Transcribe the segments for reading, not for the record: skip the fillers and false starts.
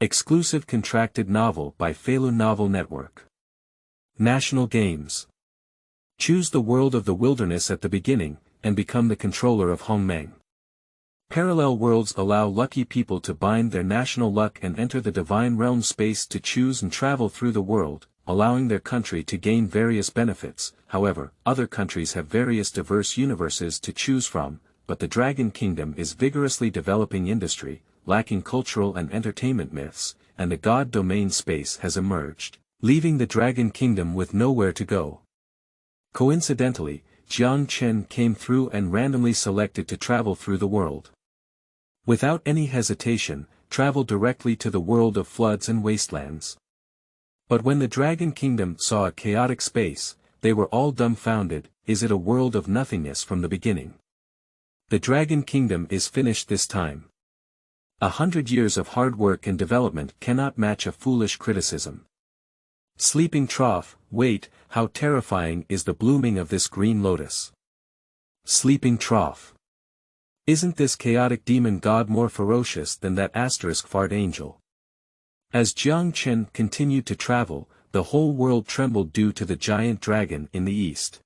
Exclusive contracted novel by Feilu Novel Network. National Games. Choose the world of the wilderness at the beginning, and become the controller of Hongmeng. Parallel worlds allow lucky people to bind their national luck and enter the divine realm space to choose and travel through the world, allowing their country to gain various benefits. However, other countries have various diverse universes to choose from, but the Dragon Kingdom is vigorously developing industry, lacking cultural and entertainment myths, and the God domain space has emerged, leaving the Dragon Kingdom with nowhere to go. Coincidentally, Jiang Chen came through and randomly selected to travel through the world. Without any hesitation, travel directly to the world of floods and wastelands. But when the Dragon Kingdom saw a chaotic space, they were all dumbfounded. Is it a world of nothingness from the beginning? The Dragon Kingdom is finished this time. 100 years of hard work and development cannot match a foolish criticism. Sleeping trough, wait, how terrifying is the blooming of this green lotus. Sleeping trough. Isn't this chaotic demon god more ferocious than that asterisk fart angel? As Jiang Chen continued to travel, the whole world trembled due to the giant dragon in the east.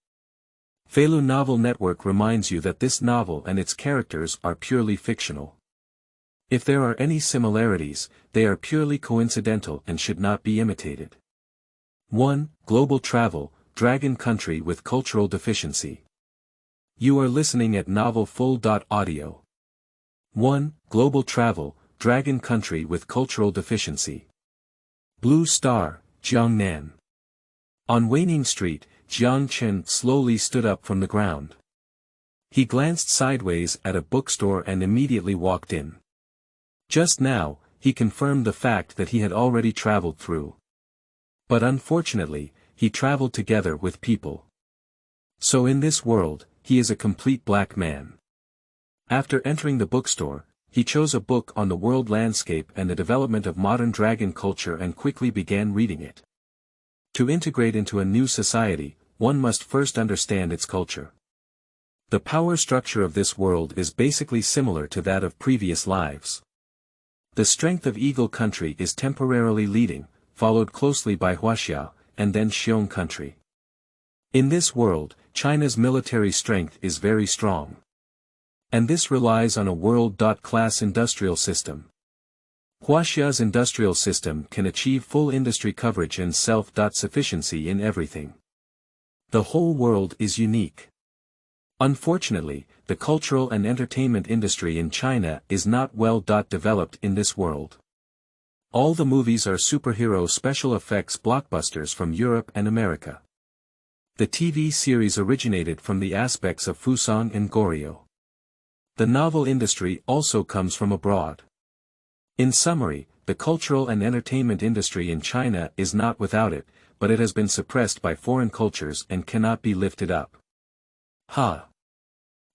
Feilu Novel Network reminds you that this novel and its characters are purely fictional. If there are any similarities, they are purely coincidental and should not be imitated. 1. Global Travel, Dragon Country with Cultural Deficiency. You are listening at novelfull.audio. 1. Global Travel, Dragon Country with Cultural Deficiency. Blue Star, Jiangnan. On Waning Street, Jiang Chen slowly stood up from the ground. He glanced sideways at a bookstore and immediately walked in. Just now, he confirmed the fact that he had already traveled through. But unfortunately, he traveled together with people. So in this world, he is a complete black man. After entering the bookstore, he chose a book on the world landscape and the development of modern dragon culture and quickly began reading it. To integrate into a new society, one must first understand its culture. The power structure of this world is basically similar to that of previous lives. The strength of Eagle Country is temporarily leading, followed closely by Huaxia, and then Xiong Country. In this world, China's military strength is very strong. And this relies on a world-class industrial system. Huaxia's industrial system can achieve full industry coverage and self-sufficiency in everything. The whole world is unique. Unfortunately, the cultural and entertainment industry in China is not well developed in this world. All the movies are superhero special effects blockbusters from Europe and America. The TV series originated from the aspects of Fusang and Goryeo. The novel industry also comes from abroad. In summary, the cultural and entertainment industry in China is not without it, but it has been suppressed by foreign cultures and cannot be lifted up.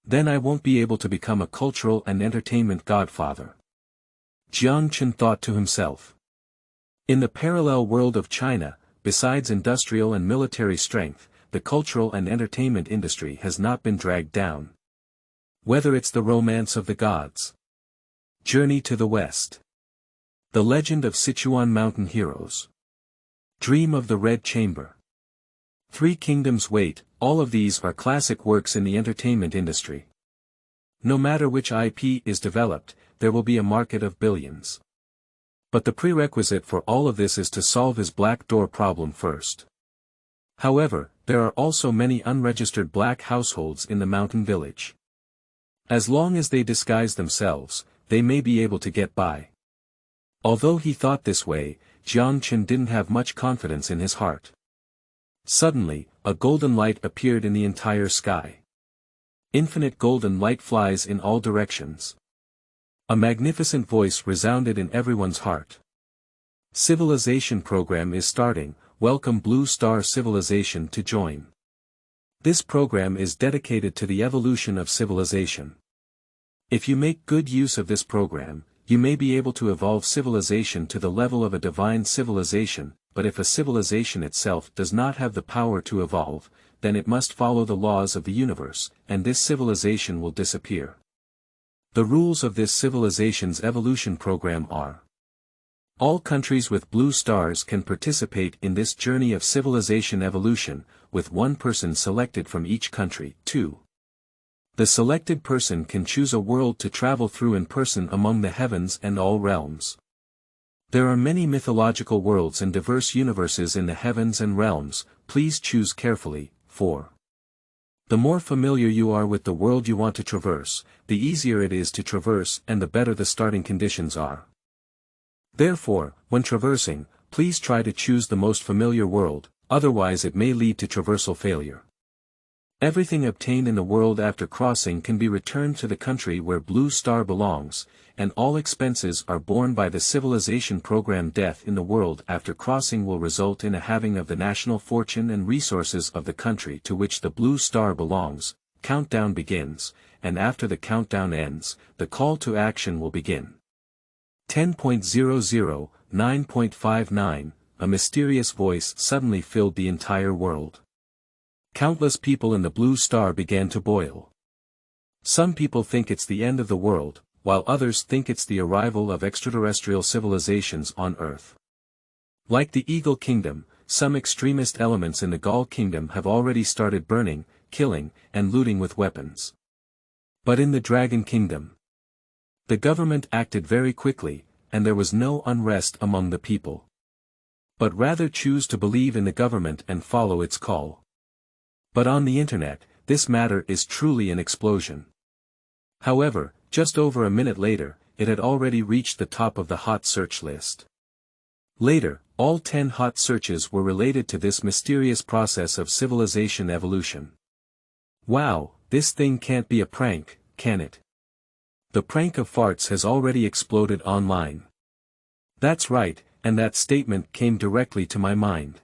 Then I won't be able to become a cultural and entertainment godfather. Jiang Chen thought to himself. In the parallel world of China, besides industrial and military strength, the cultural and entertainment industry has not been dragged down. Whether it's the romance of the gods, Journey to the West, The Legend of Sichuan Mountain Heroes, Dream of the Red Chamber, Three Kingdoms Wait, all of these are classic works in the entertainment industry. No matter which IP is developed, there will be a market of billions. But the prerequisite for all of this is to solve his black door problem first. However, there are also many unregistered black households in the mountain village. As long as they disguise themselves, they may be able to get by. Although he thought this way, Jiang Chen didn't have much confidence in his heart. Suddenly, a golden light appeared in the entire sky. Infinite golden light flies in all directions. A magnificent voice resounded in everyone's heart. Civilization program is starting, welcome Blue Star Civilization to join. This program is dedicated to the evolution of civilization. If you make good use of this program, you may be able to evolve civilization to the level of a divine civilization, but if a civilization itself does not have the power to evolve, then it must follow the laws of the universe, and this civilization will disappear. The rules of this civilization's evolution program are: All countries with blue stars can participate in this journey of civilization evolution, with one person selected from each country. 2. The selected person can choose a world to travel through in person among the heavens and all realms. There are many mythological worlds and diverse universes in the heavens and realms, please choose carefully. 4. The more familiar you are with the world you want to traverse, the easier it is to traverse and the better the starting conditions are. Therefore, when traversing, please try to choose the most familiar world, otherwise it may lead to traversal failure. Everything obtained in the world after crossing can be returned to the country where Blue Star belongs, and all expenses are borne by the civilization program. Death in the world after crossing will result in a halving of the national fortune and resources of the country to which the Blue Star belongs. Countdown begins, and after the countdown ends, the call to action will begin. 10.00, 9.59, a mysterious voice suddenly filled the entire world. Countless people in the Blue Star began to boil. Some people think it's the end of the world, while others think it's the arrival of extraterrestrial civilizations on Earth. Like the Eagle Kingdom, some extremist elements in the Gaul Kingdom have already started burning, killing, and looting with weapons. But in the Dragon Kingdom, the government acted very quickly, and there was no unrest among the people. But rather choose to believe in the government and follow its call. But on the internet, this matter is truly an explosion. However, just over a minute later, it had already reached the top of the hot search list. Later, all 10 hot searches were related to this mysterious process of civilization evolution. Wow, this thing can't be a prank, can it? The prank of farts has already exploded online. That's right, and that statement came directly to my mind.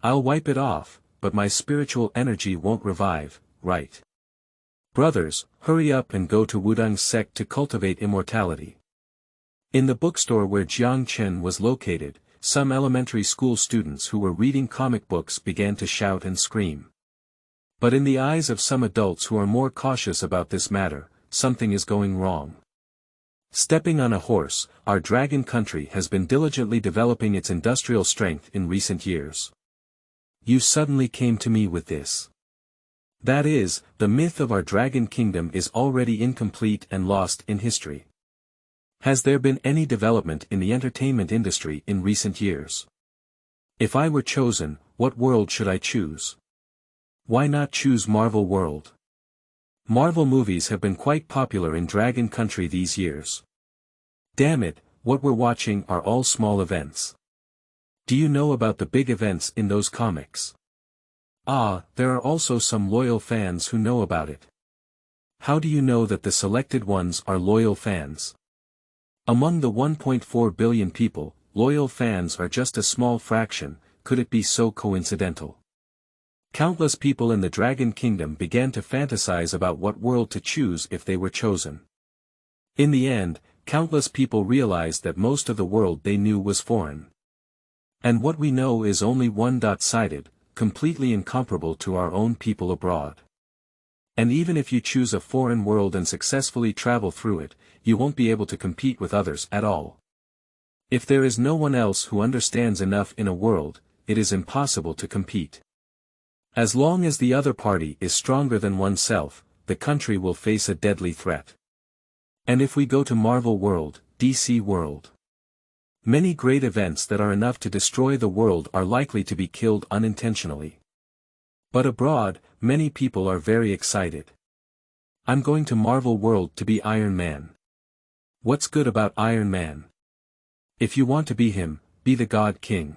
I'll wipe it off, but my spiritual energy won't revive, right? Brothers, hurry up and go to Wudang's sect to cultivate immortality. In the bookstore where Jiang Chen was located, some elementary school students who were reading comic books began to shout and scream. But in the eyes of some adults who are more cautious about this matter, something is going wrong. Stepping on a horse, our dragon country has been diligently developing its industrial strength in recent years. You suddenly came to me with this. That is, the myth of our dragon kingdom is already incomplete and lost in history. Has there been any development in the entertainment industry in recent years? If I were chosen, what world should I choose? Why not choose Marvel World? Marvel movies have been quite popular in Dragon Country these years. Damn it, what we're watching are all small events. Do you know about the big events in those comics? Ah, there are also some loyal fans who know about it. How do you know that the selected ones are loyal fans? Among the 1.4 billion people, loyal fans are just a small fraction. Could it be so coincidental? Countless people in the Dragon Kingdom began to fantasize about what world to choose if they were chosen. In the end, countless people realized that most of the world they knew was foreign. And what we know is only one-sided, completely incomparable to our own people abroad. And even if you choose a foreign world and successfully travel through it, you won't be able to compete with others at all. If there is no one else who understands enough in a world, it is impossible to compete. As long as the other party is stronger than oneself, the country will face a deadly threat. And if we go to Marvel World, DC World, many great events that are enough to destroy the world are likely to be killed unintentionally. But abroad, many people are very excited. I'm going to Marvel World to be Iron Man. What's good about Iron Man? If you want to be him, be the God King.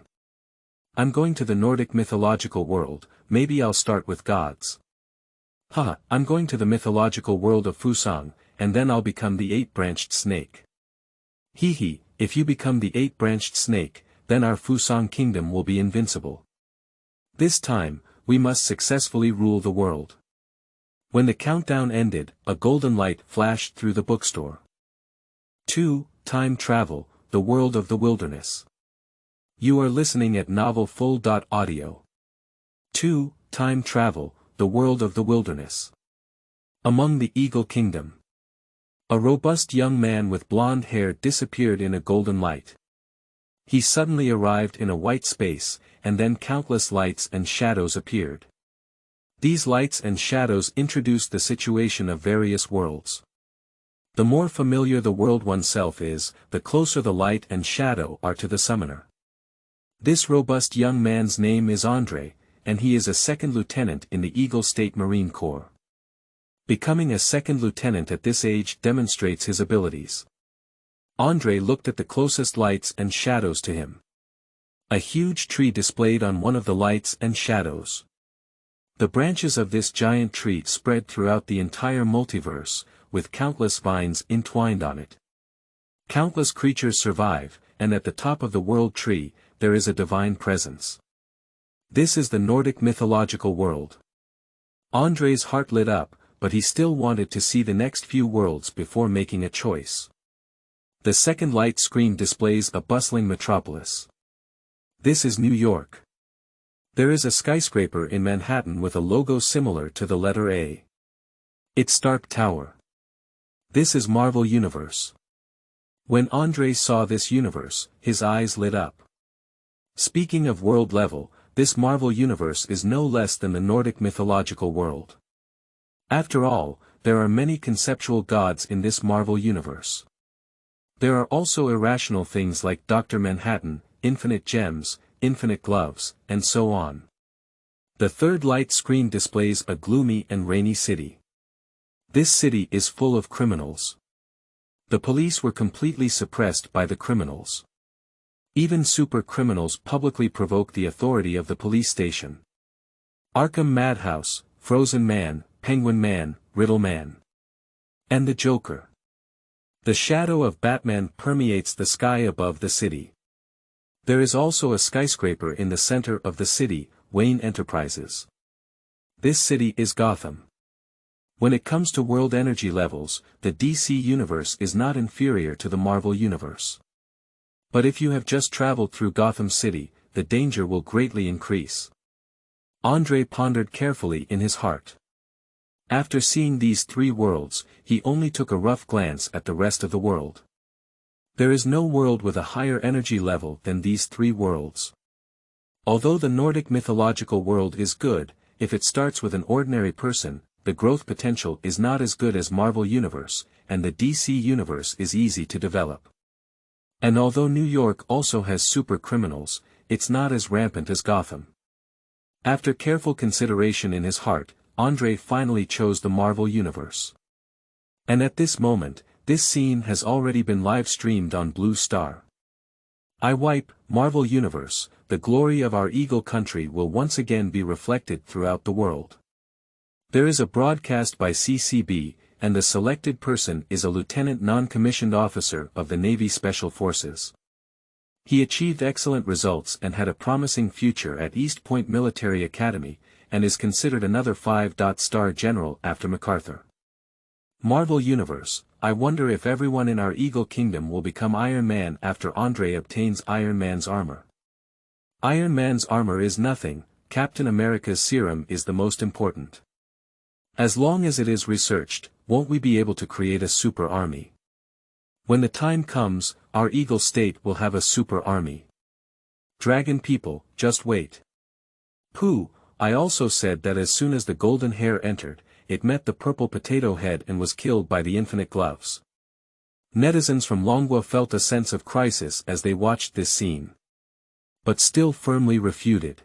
I'm going to the Nordic mythological world, maybe I'll start with gods. Haha, I'm going to the mythological world of Fusang, and then I'll become the 8-branched snake. Hee hee, if you become the 8-branched snake, then our Fusang kingdom will be invincible. This time, we must successfully rule the world. When the countdown ended, a golden light flashed through the bookstore. 2. Time Travel, The World of the Wilderness. You are listening at novelfull.audio. 2. Time Travel, The World of the Wilderness. Among the Eagle Kingdom. A robust young man with blonde hair disappeared in a golden light. He suddenly arrived in a white space, and then countless lights and shadows appeared. These lights and shadows introduced the situation of various worlds. The more familiar the world oneself is, the closer the light and shadow are to the summoner. This robust young man's name is André, and he is a second lieutenant in the Eagle State Marine Corps. Becoming a second lieutenant at this age demonstrates his abilities. André looked at the closest lights and shadows to him. A huge tree displayed on one of the lights and shadows. The branches of this giant tree spread throughout the entire multiverse, with countless vines entwined on it. Countless creatures survive, and at the top of the world tree, there is a divine presence. This is the Nordic mythological world. André's heart lit up, but he still wanted to see the next few worlds before making a choice. The second light screen displays a bustling metropolis. This is New York. There is a skyscraper in Manhattan with a logo similar to the letter A. It's Stark Tower. This is Marvel Universe. When André saw this universe, his eyes lit up. Speaking of world level, this Marvel Universe is no less than the Nordic mythological world. After all, there are many conceptual gods in this Marvel Universe. There are also irrational things like Dr. Manhattan, infinite gems, infinite gloves, and so on. The third light screen displays a gloomy and rainy city. This city is full of criminals. The police were completely suppressed by the criminals. Even super criminals publicly provoke the authority of the police station. Arkham Madhouse, Frozen Man, Penguin Man, Riddle Man. And the Joker. The shadow of Batman permeates the sky above the city. There is also a skyscraper in the center of the city, Wayne Enterprises. This city is Gotham. When it comes to world energy levels, the DC universe is not inferior to the Marvel universe. But if you have just traveled through Gotham City, the danger will greatly increase. André pondered carefully in his heart. After seeing these three worlds, he only took a rough glance at the rest of the world. There is no world with a higher energy level than these three worlds. Although the Nordic mythological world is good, if it starts with an ordinary person, the growth potential is not as good as Marvel Universe, and the DC Universe is easy to develop. And although New York also has super criminals, it's not as rampant as Gotham. After careful consideration in his heart, André finally chose the Marvel Universe. And at this moment, this scene has already been live-streamed on Blue Star. I wipe, Marvel Universe, the glory of our Eagle country will once again be reflected throughout the world. There is a broadcast by CCB, and the selected person is a lieutenant non-commissioned officer of the Navy Special Forces. He achieved excellent results and had a promising future at East Point Military Academy, and is considered another 5-star general after MacArthur. Marvel Universe, I wonder if everyone in our Eagle Kingdom will become Iron Man after André obtains Iron Man's armor. Iron Man's armor is nothing, Captain America's serum is the most important. As long as it is researched, won't we be able to create a super army? When the time comes, our Eagle State will have a super army. Dragon people, just wait. Pooh, I also said that as soon as the golden hair entered, it met the purple potato head and was killed by the infinite gloves. Netizens from Longwa felt a sense of crisis as they watched this scene. But still firmly refuted.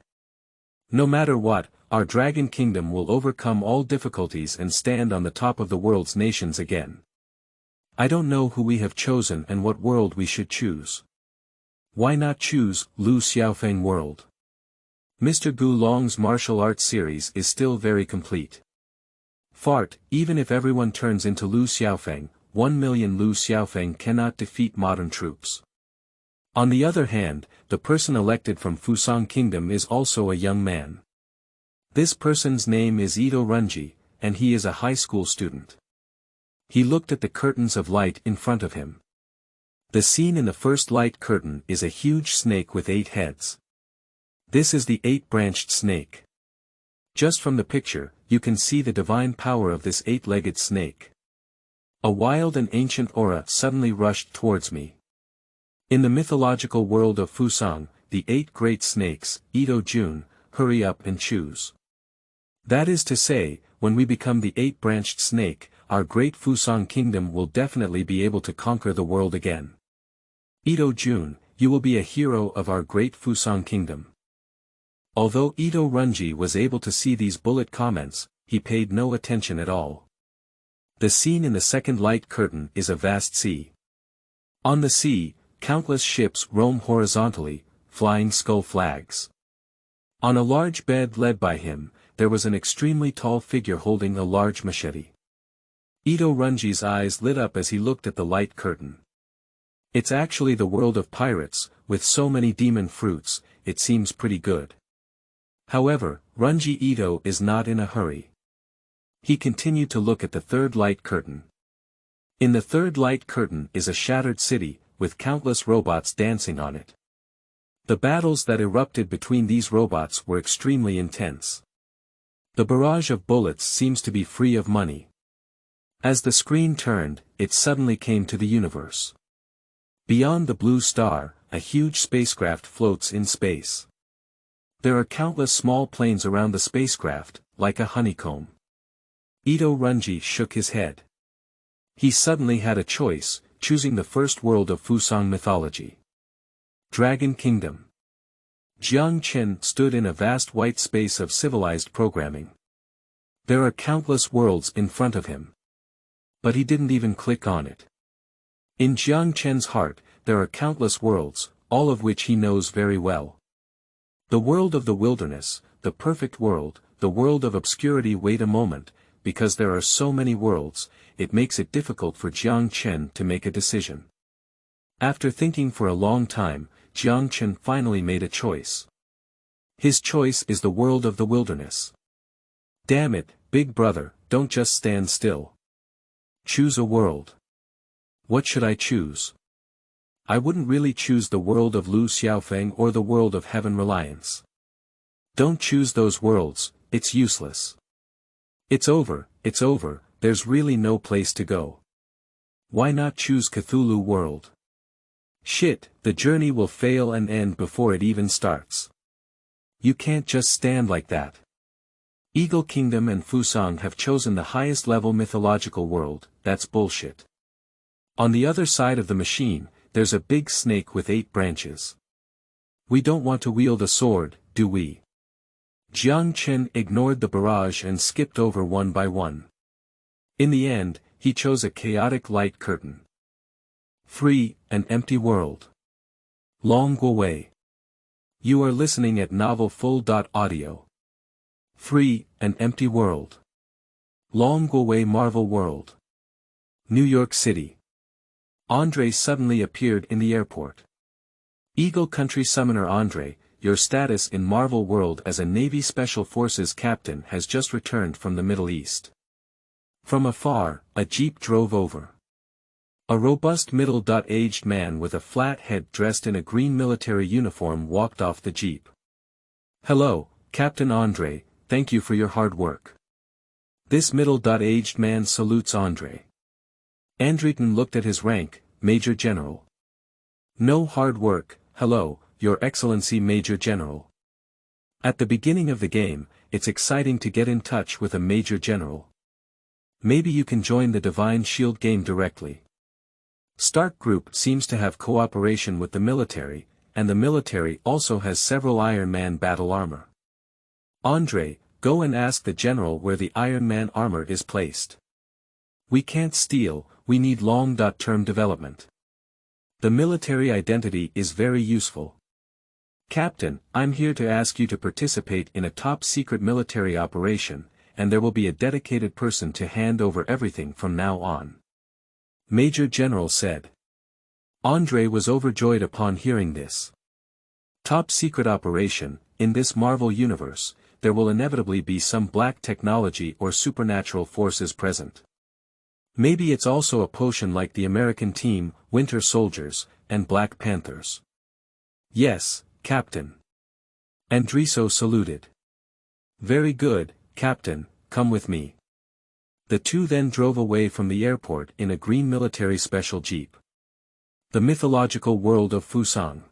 No matter what, our Dragon Kingdom will overcome all difficulties and stand on the top of the world's nations again. I don't know who we have chosen and what world we should choose. Why not choose Lu Xiaofeng world? Mr. Gu Long's martial arts series is still very complete. Fart, even if everyone turns into Lu Xiaofeng, 1 million Lu Xiaofeng cannot defeat modern troops. On the other hand, the person elected from Fusang Kingdom is also a young man. This person's name is Ito Runji, and he is a high school student. He looked at the curtains of light in front of him. The scene in the first light curtain is a huge snake with 8 heads. This is the 8-branched snake. Just from the picture, you can see the divine power of this 8-legged snake. A wild and ancient aura suddenly rushed towards me. In the mythological world of Fusang, the 8 great snakes, Ito Jun, hurry up and choose. That is to say, when we become the 8-branched snake, our great Fusang kingdom will definitely be able to conquer the world again. Ito Jun, you will be a hero of our great Fusang kingdom. Although Ito Runji was able to see these bullet comments, he paid no attention at all. The scene in the second light curtain is a vast sea. On the sea, countless ships roam horizontally, flying skull flags. On a large bed led by him, there was an extremely tall figure holding a large machete. Ito Runji's eyes lit up as he looked at the light curtain. It's actually the world of pirates, with so many demon fruits, it seems pretty good. However, Runji Ito is not in a hurry. He continued to look at the third light curtain. In the third light curtain is a shattered city, with countless robots dancing on it. The battles that erupted between these robots were extremely intense. The barrage of bullets seems to be free of money. As the screen turned, it suddenly came to the universe. Beyond the blue star, a huge spacecraft floats in space. There are countless small planes around the spacecraft, like a honeycomb. Ito Runji shook his head. He suddenly had a choice, choosing the first world of Fusang mythology. Dragon Kingdom. Jiang Chen stood in a vast white space of civilized programming. There are countless worlds in front of him. But he didn't even click on it. In Jiang Chen's heart, there are countless worlds, all of which he knows very well. The world of the wilderness, the perfect world, the world of obscurity. Wait a moment, because there are so many worlds, it makes it difficult for Jiang Chen to make a decision. After thinking for a long time, Jiang Chen finally made a choice. His choice is the world of the wilderness. Damn it, big brother, don't just stand still. Choose a world. What should I choose? I wouldn't really choose the world of Lu Xiaofeng or the world of Heaven Reliance. Don't choose those worlds, it's useless. It's over, there's really no place to go. Why not choose Cthulhu world? Shit, the journey will fail and end before it even starts. You can't just stand like that. Eagle Kingdom and Fusang have chosen the highest level mythological world, that's bullshit. On the other side of the machine, there's a big snake with 8 branches. We don't want to wield a sword, do we? Jiang Chen ignored the barrage and skipped over one by one. In the end, he chose a chaotic light curtain. Free, an empty world. Long Guowei. You are listening at novelfull.audio. Free, an empty world. Long Guowei Marvel World. New York City. Andre suddenly appeared in the airport. Eagle Country Summoner Andre, your status in Marvel World as a Navy Special Forces captain has just returned from the Middle East. From afar, a jeep drove over. A robust middle-aged man with a flat head dressed in a green military uniform walked off the jeep. Hello, Captain Andre, thank you for your hard work. This middle-aged man salutes Andre. Andreton looked at his rank, Major General. No hard work, hello, Your Excellency Major General. At the beginning of the game, it's exciting to get in touch with a Major General. Maybe you can join the Divine Shield game directly. Stark Group seems to have cooperation with the military, and the military also has several Iron Man battle armor. Andre, go and ask the general where the Iron Man armor is placed. We can't steal, we need long-term development. The military identity is very useful. Captain, I'm here to ask you to participate in a top-secret military operation, and there will be a dedicated person to hand over everything from now on. Major General said. Andre was overjoyed upon hearing this. Top-secret operation, in this Marvel universe, there will inevitably be some black technology or supernatural forces present. Maybe it's also a potion like the American team, Winter Soldiers, and Black Panthers. Yes, Captain. Andriso saluted. Very good, Captain, come with me. The two then drove away from the airport in a green military special jeep. The mythological world of Fusang.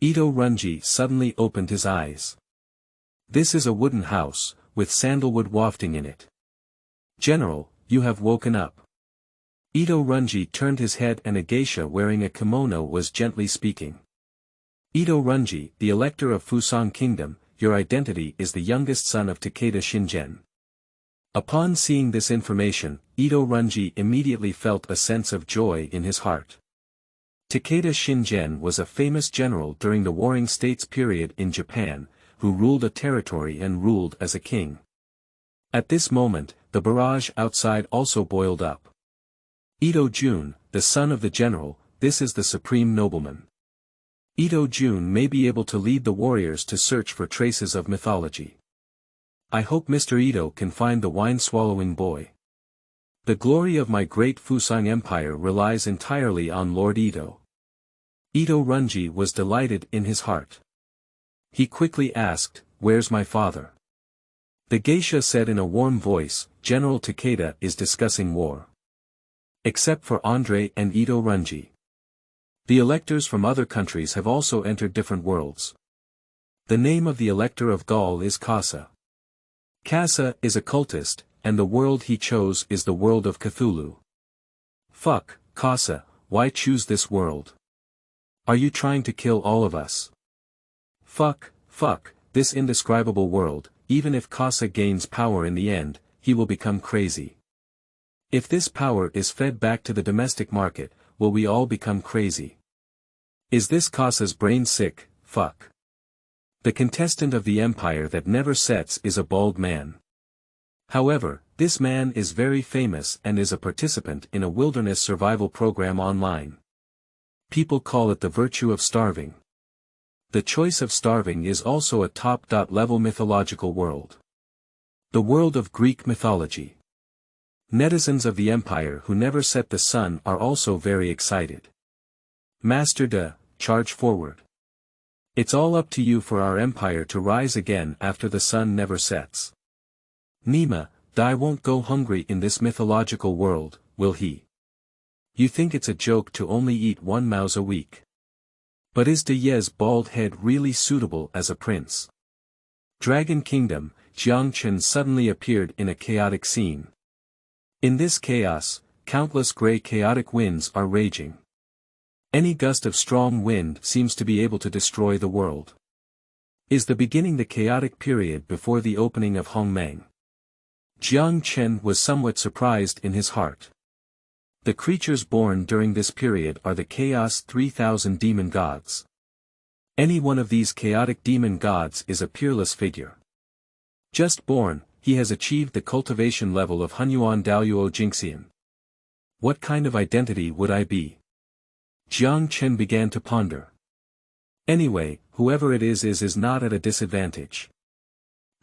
Ito Runji suddenly opened his eyes. This is a wooden house, with sandalwood wafting in it. General, you have woken up. Ito Runji turned his head and a geisha wearing a kimono was gently speaking. Ito Runji, the elector of Fusang Kingdom, your identity is the youngest son of Takeda Shinjen. Upon seeing this information, Ito Runji immediately felt a sense of joy in his heart. Takeda Shinjen was a famous general during the Warring States period in Japan, who ruled a territory and ruled as a king. At this moment, the barrage outside also boiled up. Ito Jun, the son of the general, this is the supreme nobleman. Ito Jun may be able to lead the warriors to search for traces of mythology. I hope Mr. Ito can find the wine-swallowing boy. The glory of my great Fusang Empire relies entirely on Lord Ito. Ito Runji was delighted in his heart. He quickly asked, where's my father? The geisha said in a warm voice, General Takeda is discussing war. Except for Andre and Ito Runji. The electors from other countries have also entered different worlds. The name of the elector of Gaul is Kasa. Kasa is a cultist, and the world he chose is the world of Cthulhu. Fuck, Kasa, why choose this world? Are you trying to kill all of us? Fuck, this indescribable world, even if Kasa gains power in the end, he will become crazy. If this power is fed back to the domestic market, will we all become crazy? Is this Kasa's brain sick? Fuck. The contestant of the empire that never sets is a bald man. However, this man is very famous and is a participant in a wilderness survival program online. People call it the virtue of starving. The choice of starving is also a top-level mythological world. The world of Greek mythology. Netizens of the empire who never set the sun are also very excited. Master De, charge forward. It's all up to you for our empire to rise again after the sun never sets. Nima, Dai won't go hungry in this mythological world, will he? You think it's a joke to only eat 1 mouse a week. But is De Ye's bald head really suitable as a prince? Dragon Kingdom, Jiang Chen suddenly appeared in a chaotic scene. In this chaos, countless grey chaotic winds are raging. Any gust of strong wind seems to be able to destroy the world. Is the beginning the chaotic period before the opening of Hongmeng? Jiang Chen was somewhat surprised in his heart. The creatures born during this period are the Chaos 3000 demon gods. Any one of these chaotic demon gods is a peerless figure. Just born, he has achieved the cultivation level of Hunyuan Daoyuo Jingxian. What kind of identity would I be? Jiang Chen began to ponder. Anyway, whoever it is not at a disadvantage.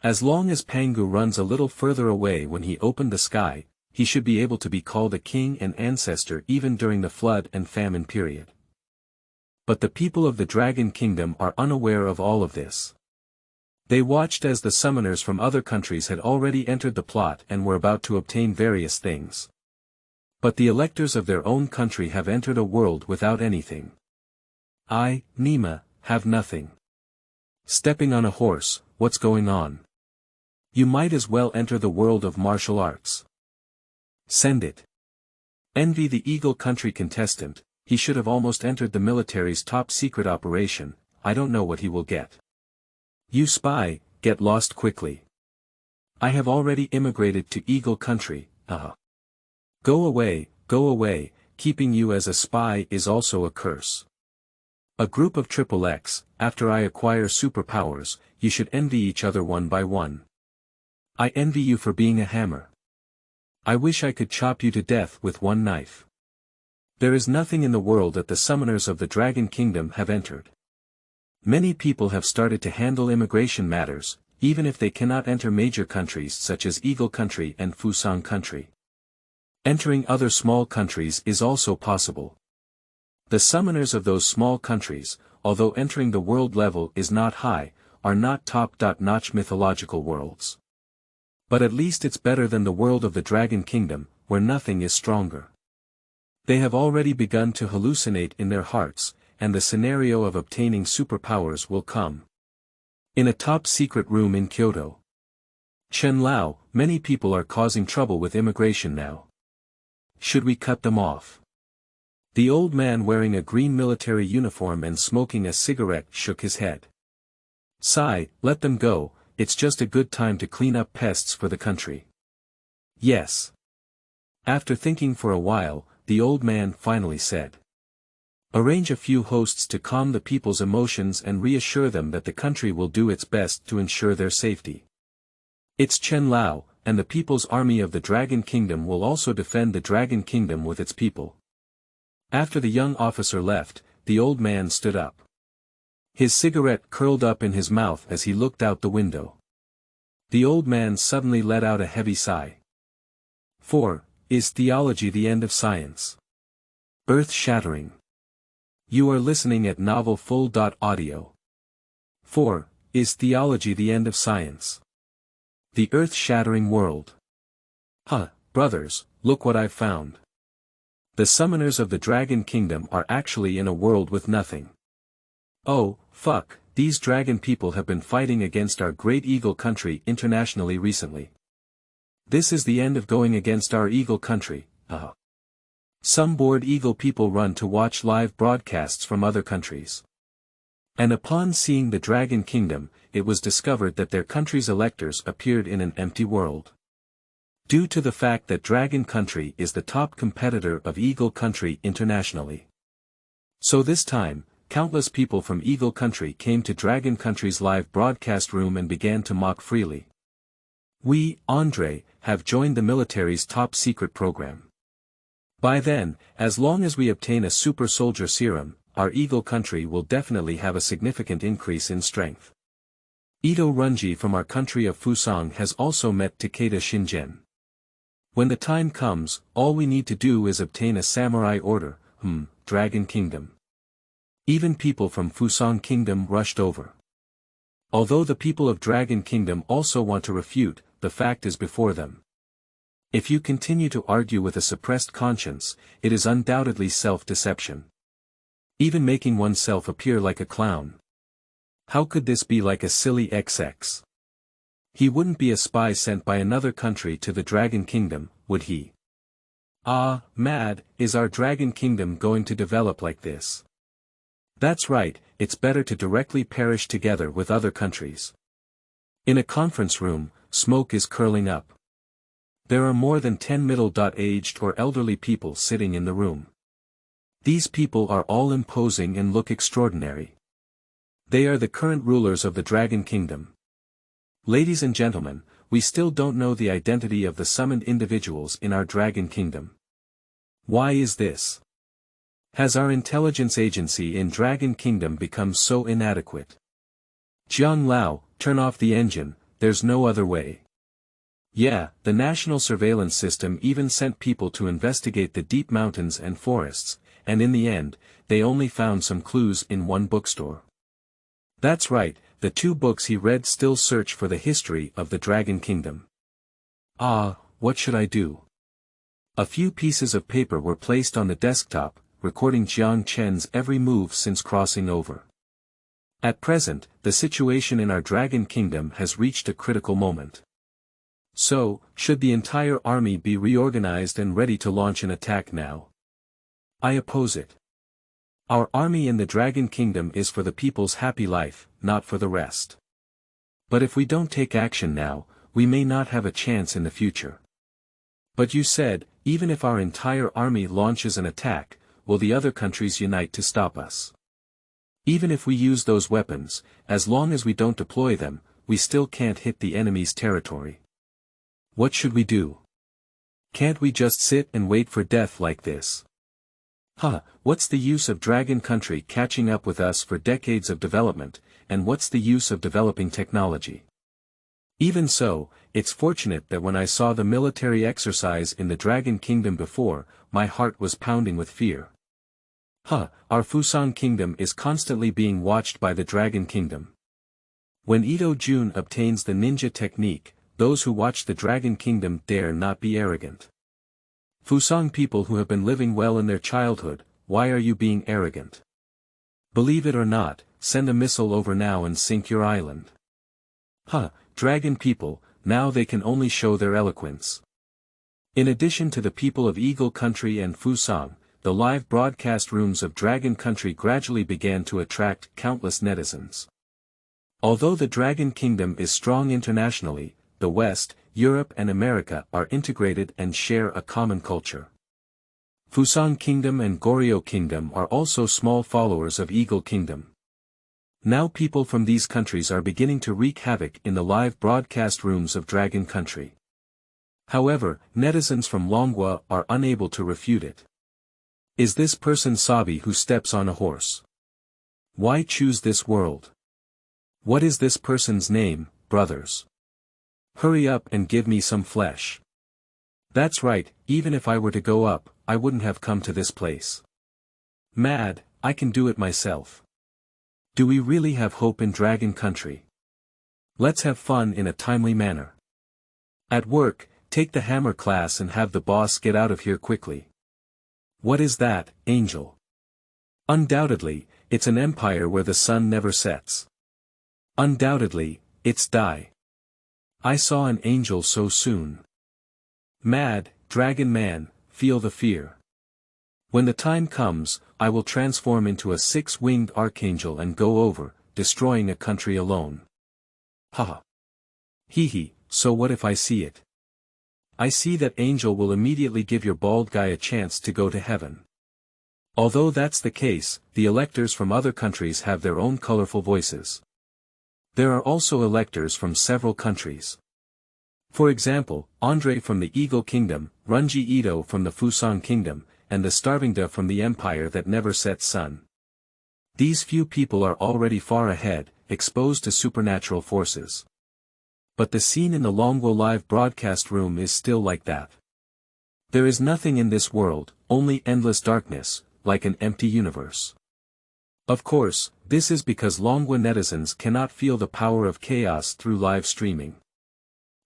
As long as Pangu runs a little further away when he opened the sky, he should be able to be called a king and ancestor even during the flood and famine period. But the people of the Dragon Kingdom are unaware of all of this. They watched as the summoners from other countries had already entered the plot and were about to obtain various things. But the electors of their own country have entered a world without anything. I, Nima, have nothing. Stepping on a horse, what's going on? You might as well enter the world of martial arts. Send it. Envy the Eagle Country contestant, he should have almost entered the military's top-secret operation, I don't know what he will get. You spy, get lost quickly. I have already immigrated to Eagle Country, Go away, keeping you as a spy is also a curse. A group of XXX, after I acquire superpowers, you should envy each other one by one. I envy you for being a hammer. I wish I could chop you to death with one knife. There is nothing in the world that the summoners of the Dragon Kingdom have entered. Many people have started to handle immigration matters, even if they cannot enter major countries such as Eagle Country and Fusang Country. Entering other small countries is also possible. The summoners of those small countries, although entering the world level is not high, are not top-notch mythological worlds. But at least it's better than the world of the Dragon Kingdom, where nothing is stronger. They have already begun to hallucinate in their hearts, and the scenario of obtaining superpowers will come. In a top-secret room in Kyoto. Chen Lao, many people are causing trouble with immigration now. Should we cut them off? The old man wearing a green military uniform and smoking a cigarette shook his head. Sigh, let them go, it's just a good time to clean up pests for the country. Yes. After thinking for a while, the old man finally said. Arrange a few hosts to calm the people's emotions and reassure them that the country will do its best to ensure their safety. It's Chen Lao, and the People's Army of the Dragon Kingdom will also defend the Dragon Kingdom with its people. After the young officer left, the old man stood up. His cigarette curled up in his mouth as he looked out the window. The old man suddenly let out a heavy sigh. 4. Is theology the end of science? Earth-shattering. You are listening at novelfull.audio. 4. Is theology the end of science? The earth-shattering world. Brothers, look what I've found. The summoners of the Dragon Kingdom are actually in a world with nothing. Oh, fuck, these dragon people have been fighting against our great eagle country internationally recently. This is the end of going against our eagle country, Some bored eagle people run to watch live broadcasts from other countries. And upon seeing the Dragon Kingdom, it was discovered that their country's electors appeared in an empty world. Due to the fact that Dragon Country is the top competitor of Eagle Country internationally. So this time, countless people from Eagle Country came to Dragon Country's live broadcast room and began to mock freely. We, Andre, have joined the military's top-secret program. By then, as long as we obtain a super soldier serum, our Eagle Country will definitely have a significant increase in strength. Ito Runji from our country of Fusang has also met Takeda Shinjen. When the time comes, all we need to do is obtain a samurai order, Dragon Kingdom. Even people from Fusang Kingdom rushed over. Although the people of Dragon Kingdom also want to refute, the fact is before them. If you continue to argue with a suppressed conscience, it is undoubtedly self-deception. Even making oneself appear like a clown. How could this be like a silly XX? He wouldn't be a spy sent by another country to the Dragon Kingdom, would he? Mad, is our Dragon Kingdom going to develop like this? That's right, it's better to directly perish together with other countries. In a conference room, smoke is curling up. There are more than 10 middle-aged or elderly people sitting in the room. These people are all imposing and look extraordinary. They are the current rulers of the Dragon Kingdom. Ladies and gentlemen, we still don't know the identity of the summoned individuals in our Dragon Kingdom. Why is this? Has our intelligence agency in Dragon Kingdom become so inadequate? Jiang Lao, turn off the engine, there's no other way. Yeah, the national surveillance system even sent people to investigate the deep mountains and forests, and in the end, they only found some clues in one bookstore. That's right, the 2 books he read still search for the history of the Dragon Kingdom. What should I do? A few pieces of paper were placed on the desktop, recording Jiang Chen's every move since crossing over. At present, the situation in our Dragon Kingdom has reached a critical moment. So, should the entire army be reorganized and ready to launch an attack now? I oppose it. Our army in the Dragon Kingdom is for the people's happy life, not for the rest. But if we don't take action now, we may not have a chance in the future. But you said, even if our entire army launches an attack, will the other countries unite to stop us? Even if we use those weapons, as long as we don't deploy them, we still can't hit the enemy's territory. What should we do? Can't we just sit and wait for death like this? What's the use of Dragon Country catching up with us for decades of development, and what's the use of developing technology? Even so, it's fortunate that when I saw the military exercise in the Dragon Kingdom before, my heart was pounding with fear. Our Fusang Kingdom is constantly being watched by the Dragon Kingdom. When Ito Jun obtains the ninja technique, those who watch the Dragon Kingdom dare not be arrogant. Fusang people who have been living well in their childhood, why are you being arrogant? Believe it or not, send a missile over now and sink your island. Huh, dragon people, now they can only show their eloquence. In addition to the people of Eagle Country and Fusang, the live broadcast rooms of Dragon Country gradually began to attract countless netizens. Although the Dragon Kingdom is strong internationally, the West, Europe and America are integrated and share a common culture. Fusang Kingdom and Goryeo Kingdom are also small followers of Eagle Kingdom. Now people from these countries are beginning to wreak havoc in the live broadcast rooms of Dragon Country. However, netizens from Longwa are unable to refute it. Is this person Sabi who steps on a horse? Why choose this world? What is this person's name, brothers? Hurry up and give me some flesh. That's right, even if I were to go up, I wouldn't have come to this place. Mad, I can do it myself. Do we really have hope in Dragon Country? Let's have fun in a timely manner. At work, take the hammer class and have the boss get out of here quickly. What is that, angel? Undoubtedly, it's an empire where the sun never sets. Undoubtedly, it's Dai. I saw an angel so soon. Mad, dragon man, feel the fear. When the time comes, I will transform into a 6-winged archangel and go over, destroying a country alone. Haha. Hee, so what if I see it? I see that angel will immediately give your bald guy a chance to go to heaven. Although that's the case, the electors from other countries have their own colorful voices. There are also electors from several countries. For example, Andre from the Eagle Kingdom, Runji Ito from the Fusang Kingdom, and the Starvingda from the Empire that never sets sun. These few people are already far ahead, exposed to supernatural forces. But the scene in the Longwo live broadcast room is still like that. There is nothing in this world, only endless darkness, like an empty universe. Of course, this is because Longwa netizens cannot feel the power of chaos through live streaming.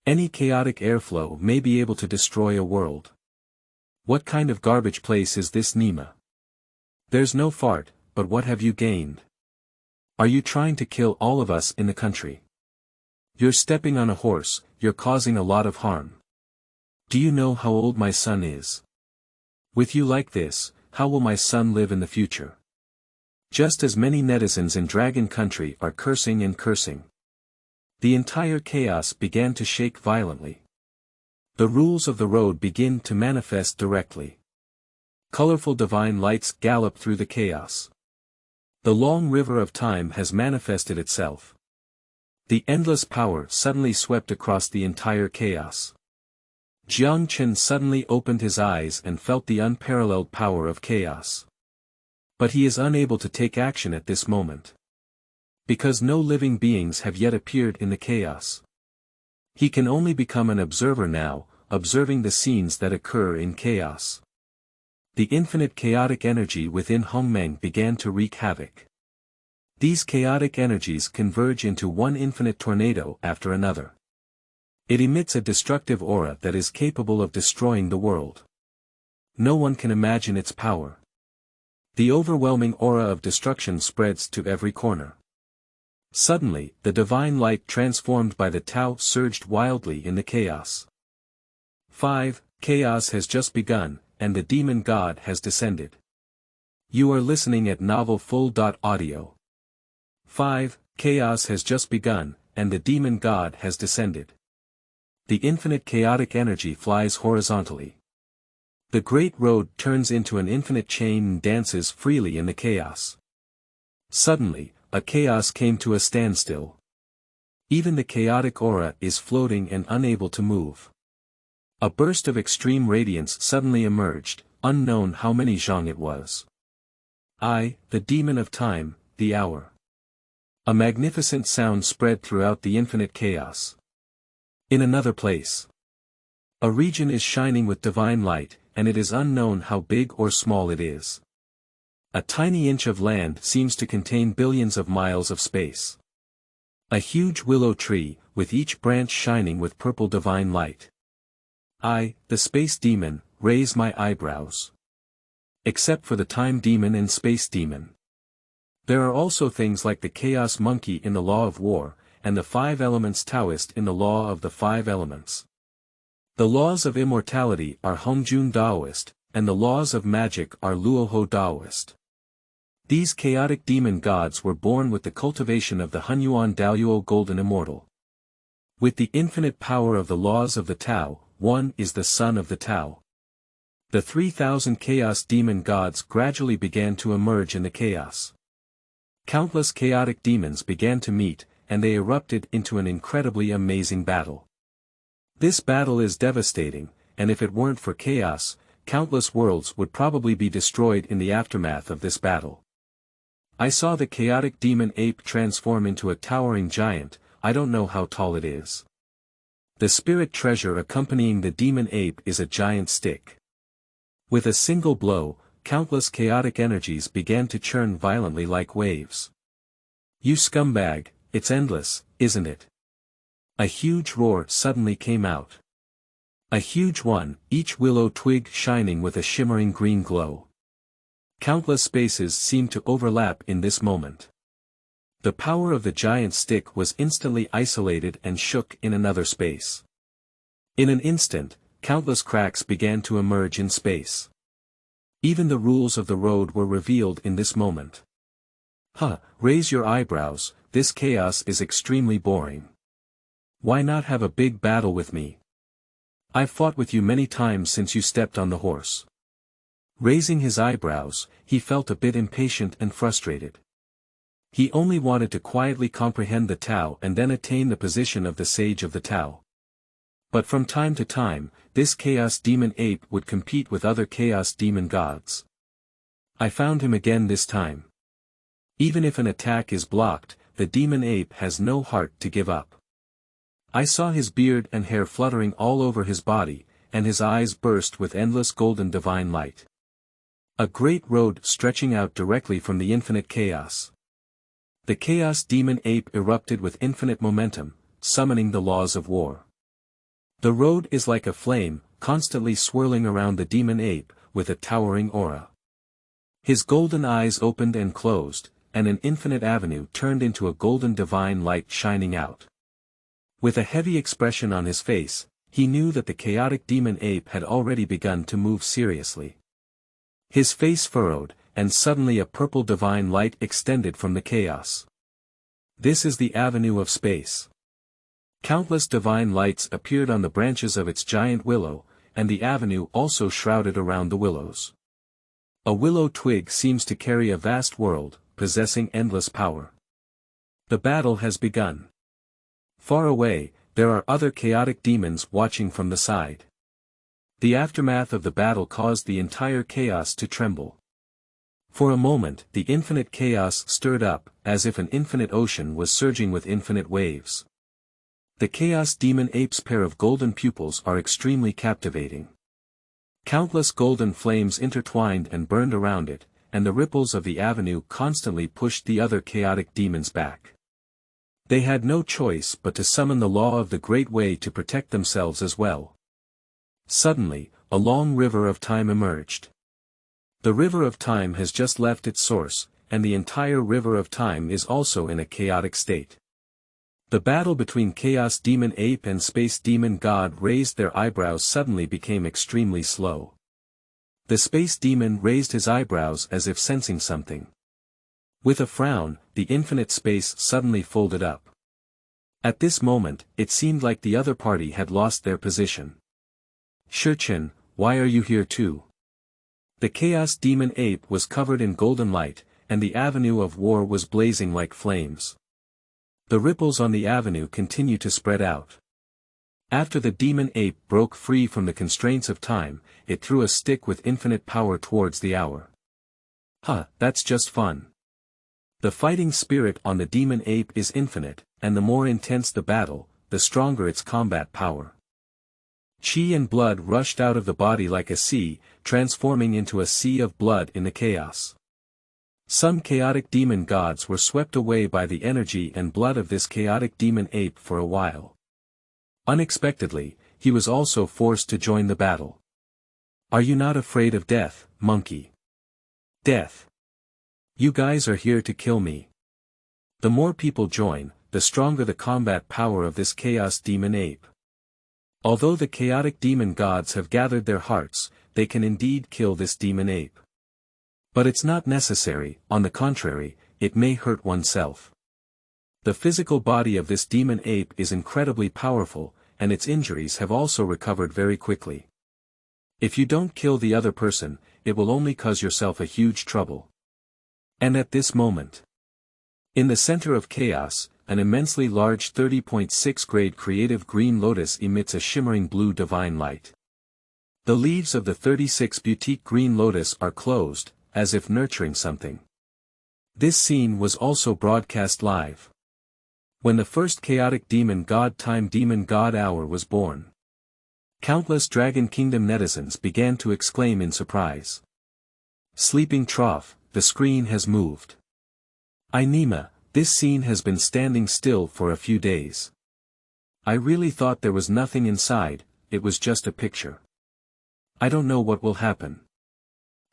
Any chaotic airflow may be able to destroy a world. What kind of garbage place is this, Nima? There's no fart, but what have you gained? Are you trying to kill all of us in the country? You're stepping on a horse, you're causing a lot of harm. Do you know how old my son is? With you like this, how will my son live in the future? Just as many netizens in Dragon Country are cursing and cursing. The entire chaos began to shake violently. The rules of the road begin to manifest directly. Colorful divine lights gallop through the chaos. The long river of time has manifested itself. The endless power suddenly swept across the entire chaos. Jiang Chen suddenly opened his eyes and felt the unparalleled power of chaos. But he is unable to take action at this moment. Because no living beings have yet appeared in the chaos. He can only become an observer now, observing the scenes that occur in chaos. The infinite chaotic energy within Hongmeng began to wreak havoc. These chaotic energies converge into one infinite tornado after another. It emits a destructive aura that is capable of destroying the world. No one can imagine its power. The overwhelming aura of destruction spreads to every corner. Suddenly, the divine light transformed by the Tao surged wildly in the chaos. 5. Chaos has just begun, and the demon god has descended. You are listening at novelfull.audio. 5. Chaos has just begun, and the demon god has descended. The infinite chaotic energy flies horizontally. The great road turns into an infinite chain and dances freely in the chaos. Suddenly, a chaos came to a standstill. Even the chaotic aura is floating and unable to move. A burst of extreme radiance suddenly emerged, unknown how many zhang it was. I, the demon of time, the hour. A magnificent sound spread throughout the infinite chaos. In another place, a region is shining with divine light, and it is unknown how big or small it is. A tiny inch of land seems to contain billions of miles of space. A huge willow tree, with each branch shining with purple divine light. I, the space demon, raise my eyebrows. Except for the time demon and space demon. There are also things like the chaos monkey in the law of war, and the five elements Taoist in the law of the five elements. The laws of immortality are Hongjun Daoist, and the laws of magic are Luoho Daoist. These chaotic demon gods were born with the cultivation of the Hunyuan Daoyuo Golden Immortal. With the infinite power of the laws of the Tao, one is the son of the Tao. The 3,000 chaos demon gods gradually began to emerge in the chaos. Countless chaotic demons began to meet, and they erupted into an incredibly amazing battle. This battle is devastating, and if it weren't for chaos, countless worlds would probably be destroyed in the aftermath of this battle. I saw the chaotic demon ape transform into a towering giant. I don't know how tall it is. The spirit treasure accompanying the demon ape is a giant stick. With a single blow, countless chaotic energies began to churn violently like waves. You scumbag, it's endless, isn't it? A huge roar suddenly came out. A huge one, each willow twig shining with a shimmering green glow. Countless spaces seemed to overlap in this moment. The power of the giant stick was instantly isolated and shook in another space. In an instant, countless cracks began to emerge in space. Even the rules of the road were revealed in this moment. Raise your eyebrows, this chaos is extremely boring. Why not have a big battle with me? I've fought with you many times since you stepped on the horse. Raising his eyebrows, he felt a bit impatient and frustrated. He only wanted to quietly comprehend the Tao and then attain the position of the sage of the Tao. But from time to time, this chaos demon ape would compete with other chaos demon gods. I found him again this time. Even if an attack is blocked, the demon ape has no heart to give up. I saw his beard and hair fluttering all over his body, and his eyes burst with endless golden divine light. A great road stretching out directly from the infinite chaos. The chaos demon ape erupted with infinite momentum, summoning the laws of war. The road is like a flame, constantly swirling around the demon ape, with a towering aura. His golden eyes opened and closed, and an infinite avenue turned into a golden divine light shining out. With a heavy expression on his face, he knew that the chaotic demon ape had already begun to move seriously. His face furrowed, and suddenly a purple divine light extended from the chaos. This is the avenue of space. Countless divine lights appeared on the branches of its giant willow, and the avenue also shrouded around the willows. A willow twig seems to carry a vast world, possessing endless power. The battle has begun. Far away, there are other chaotic demons watching from the side. The aftermath of the battle caused the entire chaos to tremble. For a moment, the infinite chaos stirred up, as if an infinite ocean was surging with infinite waves. The chaos demon ape's pair of golden pupils are extremely captivating. Countless golden flames intertwined and burned around it, and the ripples of the avenue constantly pushed the other chaotic demons back. They had no choice but to summon the law of the Great Way to protect themselves as well. Suddenly, a long river of time emerged. The river of time has just left its source, and the entire river of time is also in a chaotic state. The battle between Chaos Demon Ape and Space Demon God raised their eyebrows suddenly became extremely slow. The Space Demon raised his eyebrows as if sensing something. With a frown, the infinite space suddenly folded up. At this moment, it seemed like the other party had lost their position. Chen, why are you here too? The Chaos Demon Ape was covered in golden light, and the avenue of war was blazing like flames. The ripples on the avenue continued to spread out. After the Demon Ape broke free from the constraints of time, it threw a stick with infinite power towards the hour. That's just fun. The fighting spirit on the Demon Ape is infinite, and the more intense the battle, the stronger its combat power. Qi and blood rushed out of the body like a sea, transforming into a sea of blood in the chaos. Some chaotic demon gods were swept away by the energy and blood of this chaotic demon ape for a while. Unexpectedly, he was also forced to join the battle. Are you not afraid of death, monkey? Death. You guys are here to kill me. The more people join, the stronger the combat power of this chaos demon ape. Although the chaotic demon gods have gathered their hearts, they can indeed kill this demon ape. But it's not necessary, on the contrary, it may hurt oneself. The physical body of this demon ape is incredibly powerful, and its injuries have also recovered very quickly. If you don't kill the other person, it will only cause yourself a huge trouble. And at this moment, in the center of chaos, an immensely large 30.6 grade creative green lotus emits a shimmering blue divine light. The leaves of the 36 boutique green lotus are closed, as if nurturing something. This scene was also broadcast live. When the first chaotic demon god time demon god hour was born, countless Dragon Kingdom netizens began to exclaim in surprise. Sleeping trough, the screen has moved. Inema, this scene has been standing still for a few days. I really thought there was nothing inside, it was just a picture. I don't know what will happen.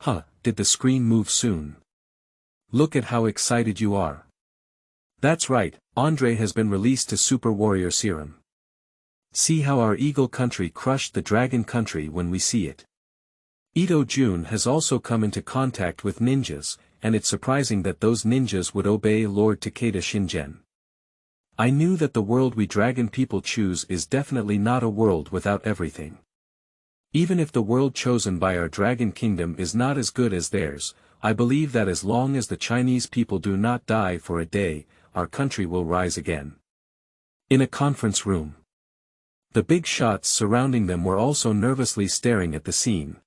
Huh, did the screen move soon? Look at how excited you are. That's right, Andre has been released to Super Warrior Serum. See how our Eagle Country crushed the Dragon Country when we see it. Ito Jun has also come into contact with ninjas, and it's surprising that those ninjas would obey Lord Takeda Shingen. I knew that the world we dragon people choose is definitely not a world without everything. Even if the world chosen by our Dragon Kingdom is not as good as theirs, I believe that as long as the Chinese people do not die for a day, our country will rise again. In a conference room, the big shots surrounding them were also nervously staring at the scene.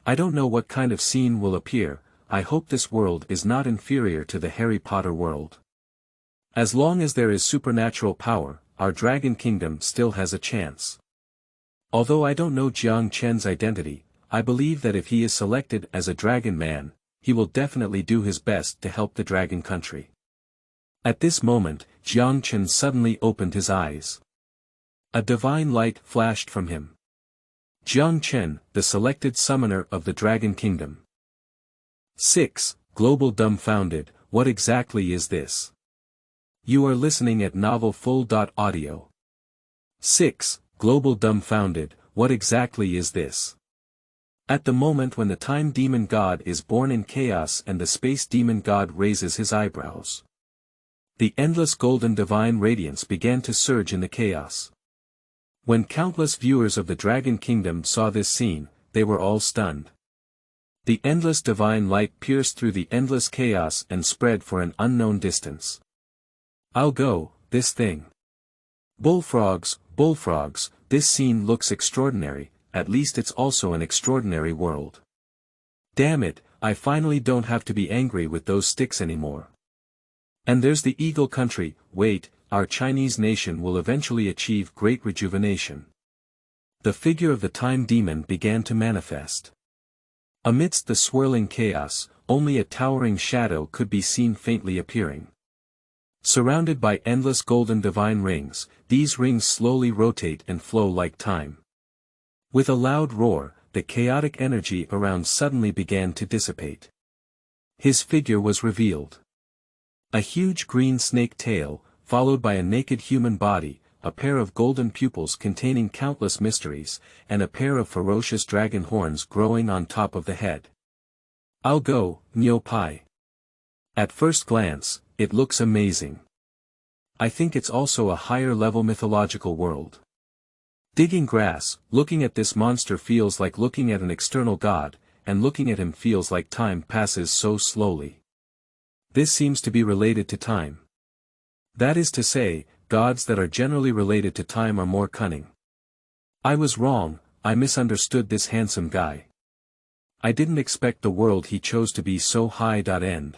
I don't know what kind of scene will appear, I hope this world is not inferior to the Harry Potter world. As long as there is supernatural power, our Dragon Kingdom still has a chance. Although I don't know Jiang Chen's identity, I believe that if he is selected as a dragon man, he will definitely do his best to help the Dragon Country. At this moment, Jiang Chen suddenly opened his eyes. A divine light flashed from him. Jiang Chen, the selected summoner of the Dragon Kingdom. 6. Global Dumbfounded, what exactly is this? You are listening at novelfull.audio. 6. Global Dumbfounded, what exactly is this? At the moment when the time demon god is born in chaos and the space demon god raises his eyebrows, the endless golden divine radiance began to surge in the chaos. When countless viewers of the Dragon Kingdom saw this scene, they were all stunned. The endless divine light pierced through the endless chaos and spread for an unknown distance. I'll go, this thing. Bullfrogs, this scene looks extraordinary, at least it's also an extraordinary world. Damn it, I finally don't have to be angry with those sticks anymore. And there's the Eagle Country, wait, our Chinese nation will eventually achieve great rejuvenation. The figure of the time demon began to manifest. Amidst the swirling chaos, only a towering shadow could be seen faintly appearing. Surrounded by endless golden divine rings, these rings slowly rotate and flow like time. With a loud roar, the chaotic energy around suddenly began to dissipate. His figure was revealed. A huge green snake tail, followed by a naked human body, a pair of golden pupils containing countless mysteries, and a pair of ferocious dragon horns growing on top of the head. I'll go, Nyo Pai. At first glance, it looks amazing. I think it's also a higher-level mythological world. Digging grass, looking at this monster feels like looking at an external god, and looking at him feels like time passes so slowly. This seems to be related to time. That is to say, gods that are generally related to time are more cunning. I was wrong, I misunderstood this handsome guy. I didn't expect the world he chose to be so high. End.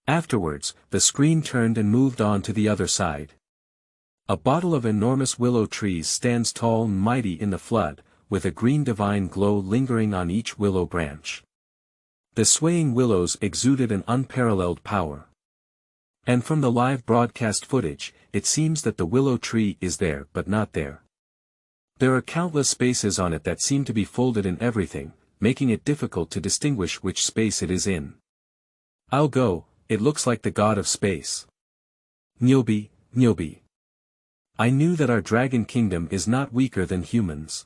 Afterwards, the screen turned and moved on to the other side. A bottle of enormous willow trees stands tall and mighty in the flood, with a green divine glow lingering on each willow branch. The swaying willows exuded an unparalleled power. And from the live broadcast footage, it seems that the willow tree is there but not there. There are countless spaces on it that seem to be folded in everything, making it difficult to distinguish which space it is in. I'll go, it looks like the god of space. Nyobi, Nyobi. I knew that our dragon kingdom is not weaker than humans.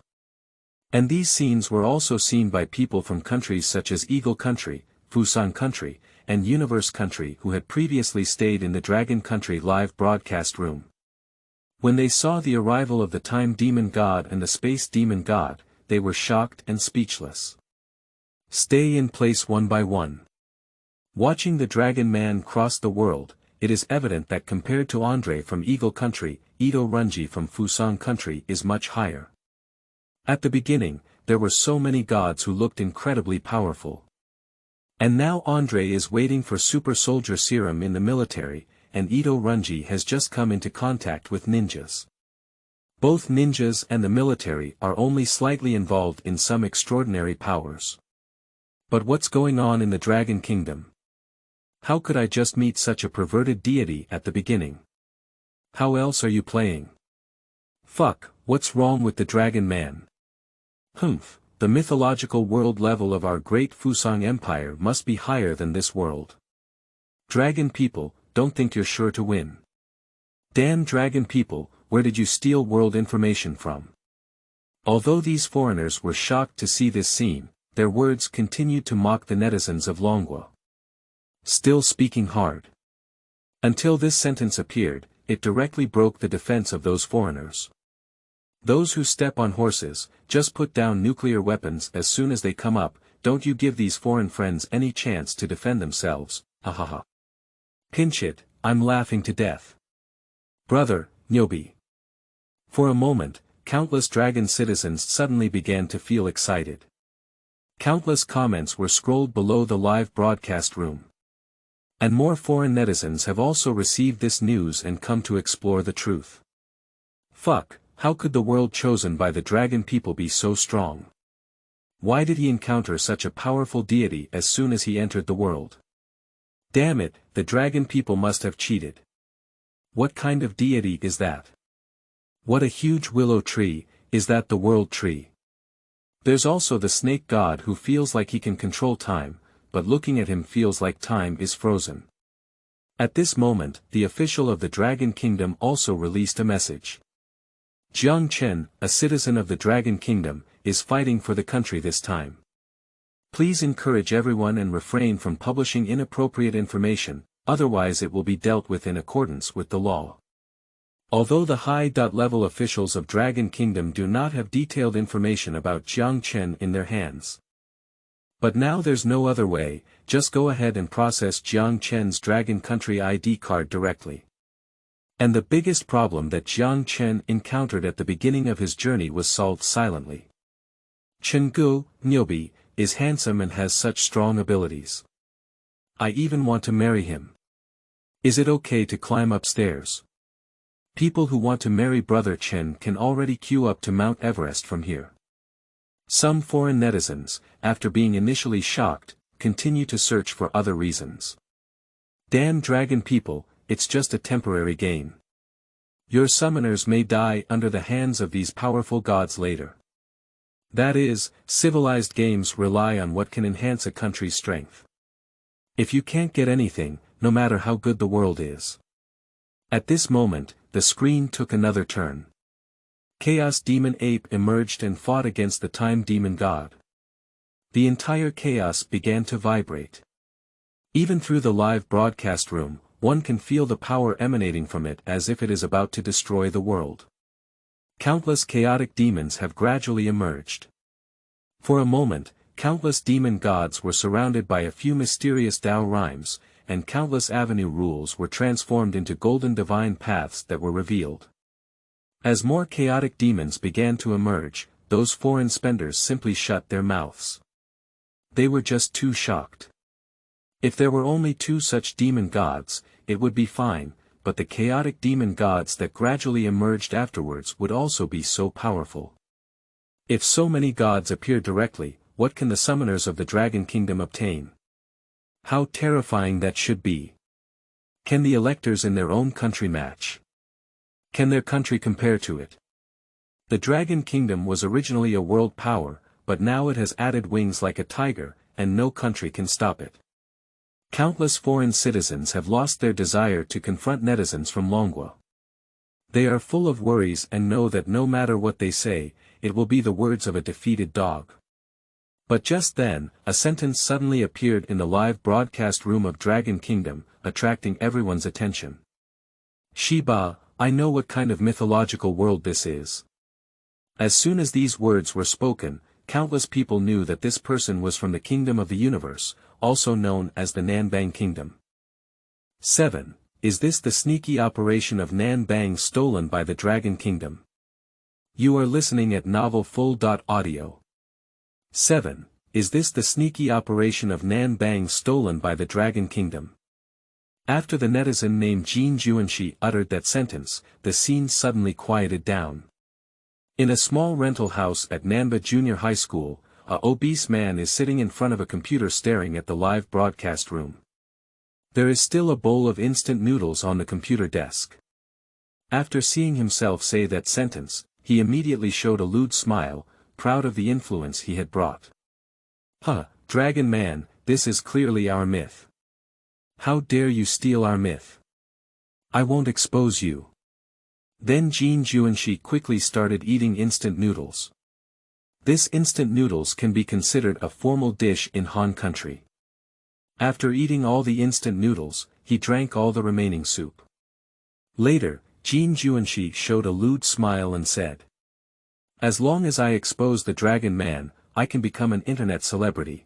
And these scenes were also seen by people from countries such as Eagle Country, Fusan Country, and Universe Country who had previously stayed in the Dragon Country live broadcast room. When they saw the arrival of the Time Demon God and the Space Demon God, they were shocked and speechless. Stay in place one by one. Watching the Dragon Man cross the world, it is evident that compared to Andre from Eagle Country, Ito Runji from Fusan Country is much higher. At the beginning, there were so many gods who looked incredibly powerful. And now Andre is waiting for super soldier serum in the military, and Ito Runji has just come into contact with ninjas. Both ninjas and the military are only slightly involved in some extraordinary powers. But what's going on in the Dragon Kingdom? How could I just meet such a perverted deity at the beginning? How else are you playing? Fuck, what's wrong with the Dragon Man? Humph, the mythological world level of our great Fusang Empire must be higher than this world. Dragon people, don't think you're sure to win. Damn dragon people, where did you steal world information from? Although these foreigners were shocked to see this scene, their words continued to mock the netizens of Longwa. Still speaking hard. Until this sentence appeared, it directly broke the defense of those foreigners. Those who step on horses, just put down nuclear weapons as soon as they come up, don't you give these foreign friends any chance to defend themselves, hahaha. Pinch it, I'm laughing to death. Brother, Nyobi. For a moment, countless dragon citizens suddenly began to feel excited. Countless comments were scrolled below the live broadcast room. And more foreign netizens have also received this news and come to explore the truth. Fuck. How could the world chosen by the dragon people be so strong? Why did he encounter such a powerful deity as soon as he entered the world? Damn it, the dragon people must have cheated. What kind of deity is that? What a huge willow tree, is that the world tree? There's also the snake god who feels like he can control time, but looking at him feels like time is frozen. At this moment, the official of the Dragon Kingdom also released a message. Jiang Chen, a citizen of the Dragon Kingdom, is fighting for the country this time. Please encourage everyone and refrain from publishing inappropriate information, otherwise it will be dealt with in accordance with the law. Although the high-level officials of Dragon Kingdom do not have detailed information about Jiang Chen in their hands. But now there's no other way, just go ahead and process Jiang Chen's Dragon Country ID card directly. And the biggest problem that Jiang Chen encountered at the beginning of his journey was solved silently. Chenggu, Nyobi, is handsome and has such strong abilities. I even want to marry him. Is it okay to climb upstairs? People who want to marry Brother Chen can already queue up to Mount Everest from here. Some foreign netizens, after being initially shocked, continue to search for other reasons. Damn dragon people, it's just a temporary game. Your summoners may die under the hands of these powerful gods later. That is, civilized games rely on what can enhance a country's strength. If you can't get anything, no matter how good the world is. At this moment, the screen took another turn. Chaos Demon Ape emerged and fought against the Time Demon God. The entire chaos began to vibrate. Even through the live broadcast room, one can feel the power emanating from it as if it is about to destroy the world. Countless chaotic demons have gradually emerged. For a moment, countless demon gods were surrounded by a few mysterious Tao rhymes, and countless avenue rules were transformed into golden divine paths that were revealed. As more chaotic demons began to emerge, those foreign spenders simply shut their mouths. They were just too shocked. If there were only 2 such demon gods, it would be fine, but the chaotic demon gods that gradually emerged afterwards would also be so powerful. If so many gods appear directly, what can the summoners of the Dragon Kingdom obtain? How terrifying that should be. Can the electors in their own country match? Can their country compare to it? The Dragon Kingdom was originally a world power, but now it has added wings like a tiger, and no country can stop it. Countless foreign citizens have lost their desire to confront netizens from Longguo. They are full of worries and know that no matter what they say, it will be the words of a defeated dog. But just then, a sentence suddenly appeared in the live broadcast room of Dragon Kingdom, attracting everyone's attention. Shiba, I know what kind of mythological world this is. As soon as these words were spoken, countless people knew that this person was from the Kingdom of the Universe, also known as the Nan Bang Kingdom. 7. Is this the sneaky operation of Nan Bang stolen by the Dragon Kingdom? You are listening at novelfull.audio. 7. Is this the sneaky operation of Nan Bang stolen by the Dragon Kingdom? After the netizen named Jiang uttered that sentence, the scene suddenly quieted down. In a small rental house at Nanba Junior High School, a obese man is sitting in front of a computer staring at the live broadcast room. There is still a bowl of instant noodles on the computer desk. After seeing himself say that sentence, he immediately showed a lewd smile, proud of the influence he had brought. Huh, Dragon Man, this is clearly our myth. How dare you steal our myth? I won't expose you. Then Jiang quickly started eating instant noodles. This instant noodles can be considered a formal dish in Han country. After eating all the instant noodles, he drank all the remaining soup. Later, Jiang showed a lewd smile and said, "As long as I expose the Dragon Man, I can become an internet celebrity.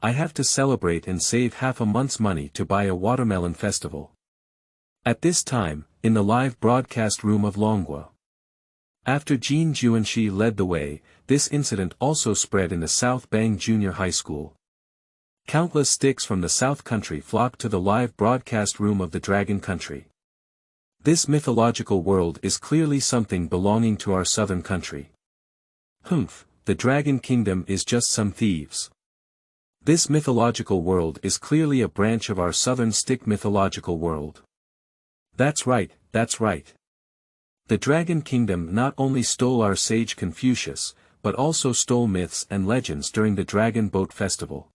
I have to celebrate and save half a month's money to buy a watermelon festival." At this time, in the live broadcast room of Longguo. After Jiang led the way, this incident also spread in the South Bang Junior High School. Countless sticks from the South Country flocked to the live broadcast room of the Dragon Country. This mythological world is clearly something belonging to our Southern Country. Humph, the Dragon Kingdom is just some thieves. This mythological world is clearly a branch of our Southern Stick mythological world. That's right, that's right. The Dragon Kingdom not only stole our sage Confucius, but also stole myths and legends during the Dragon Boat Festival.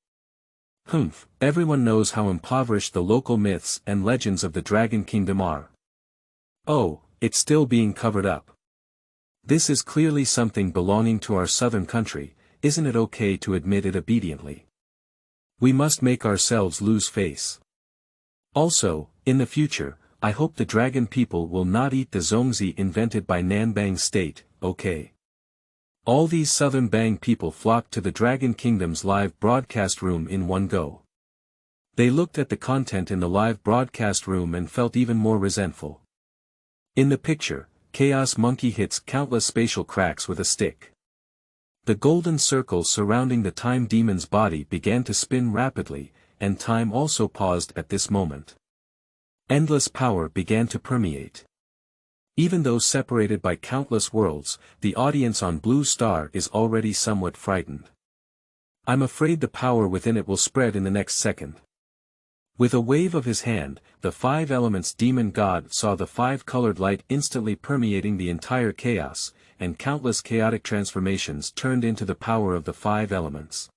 Humph, everyone knows how impoverished the local myths and legends of the Dragon Kingdom are. Oh, it's still being covered up. This is clearly something belonging to our Southern Country, isn't it okay to admit it obediently? We must make ourselves lose face. Also, in the future, I hope the dragon people will not eat the zongzi invented by Nan Bang State, okay? All these Southern Bang people flocked to the Dragon Kingdom's live broadcast room in one go. They looked at the content in the live broadcast room and felt even more resentful. In the picture, Chaos Monkey hits countless spatial cracks with a stick. The golden circles surrounding the Time Demon's body began to spin rapidly, and time also paused at this moment. Endless power began to permeate. Even though separated by countless worlds, the audience on Blue Star is already somewhat frightened. I'm afraid the power within it will spread in the next second. With a wave of his hand, the five elements demon god saw the five-colored light instantly permeating the entire chaos, and countless chaotic transformations turned into the power of the five elements.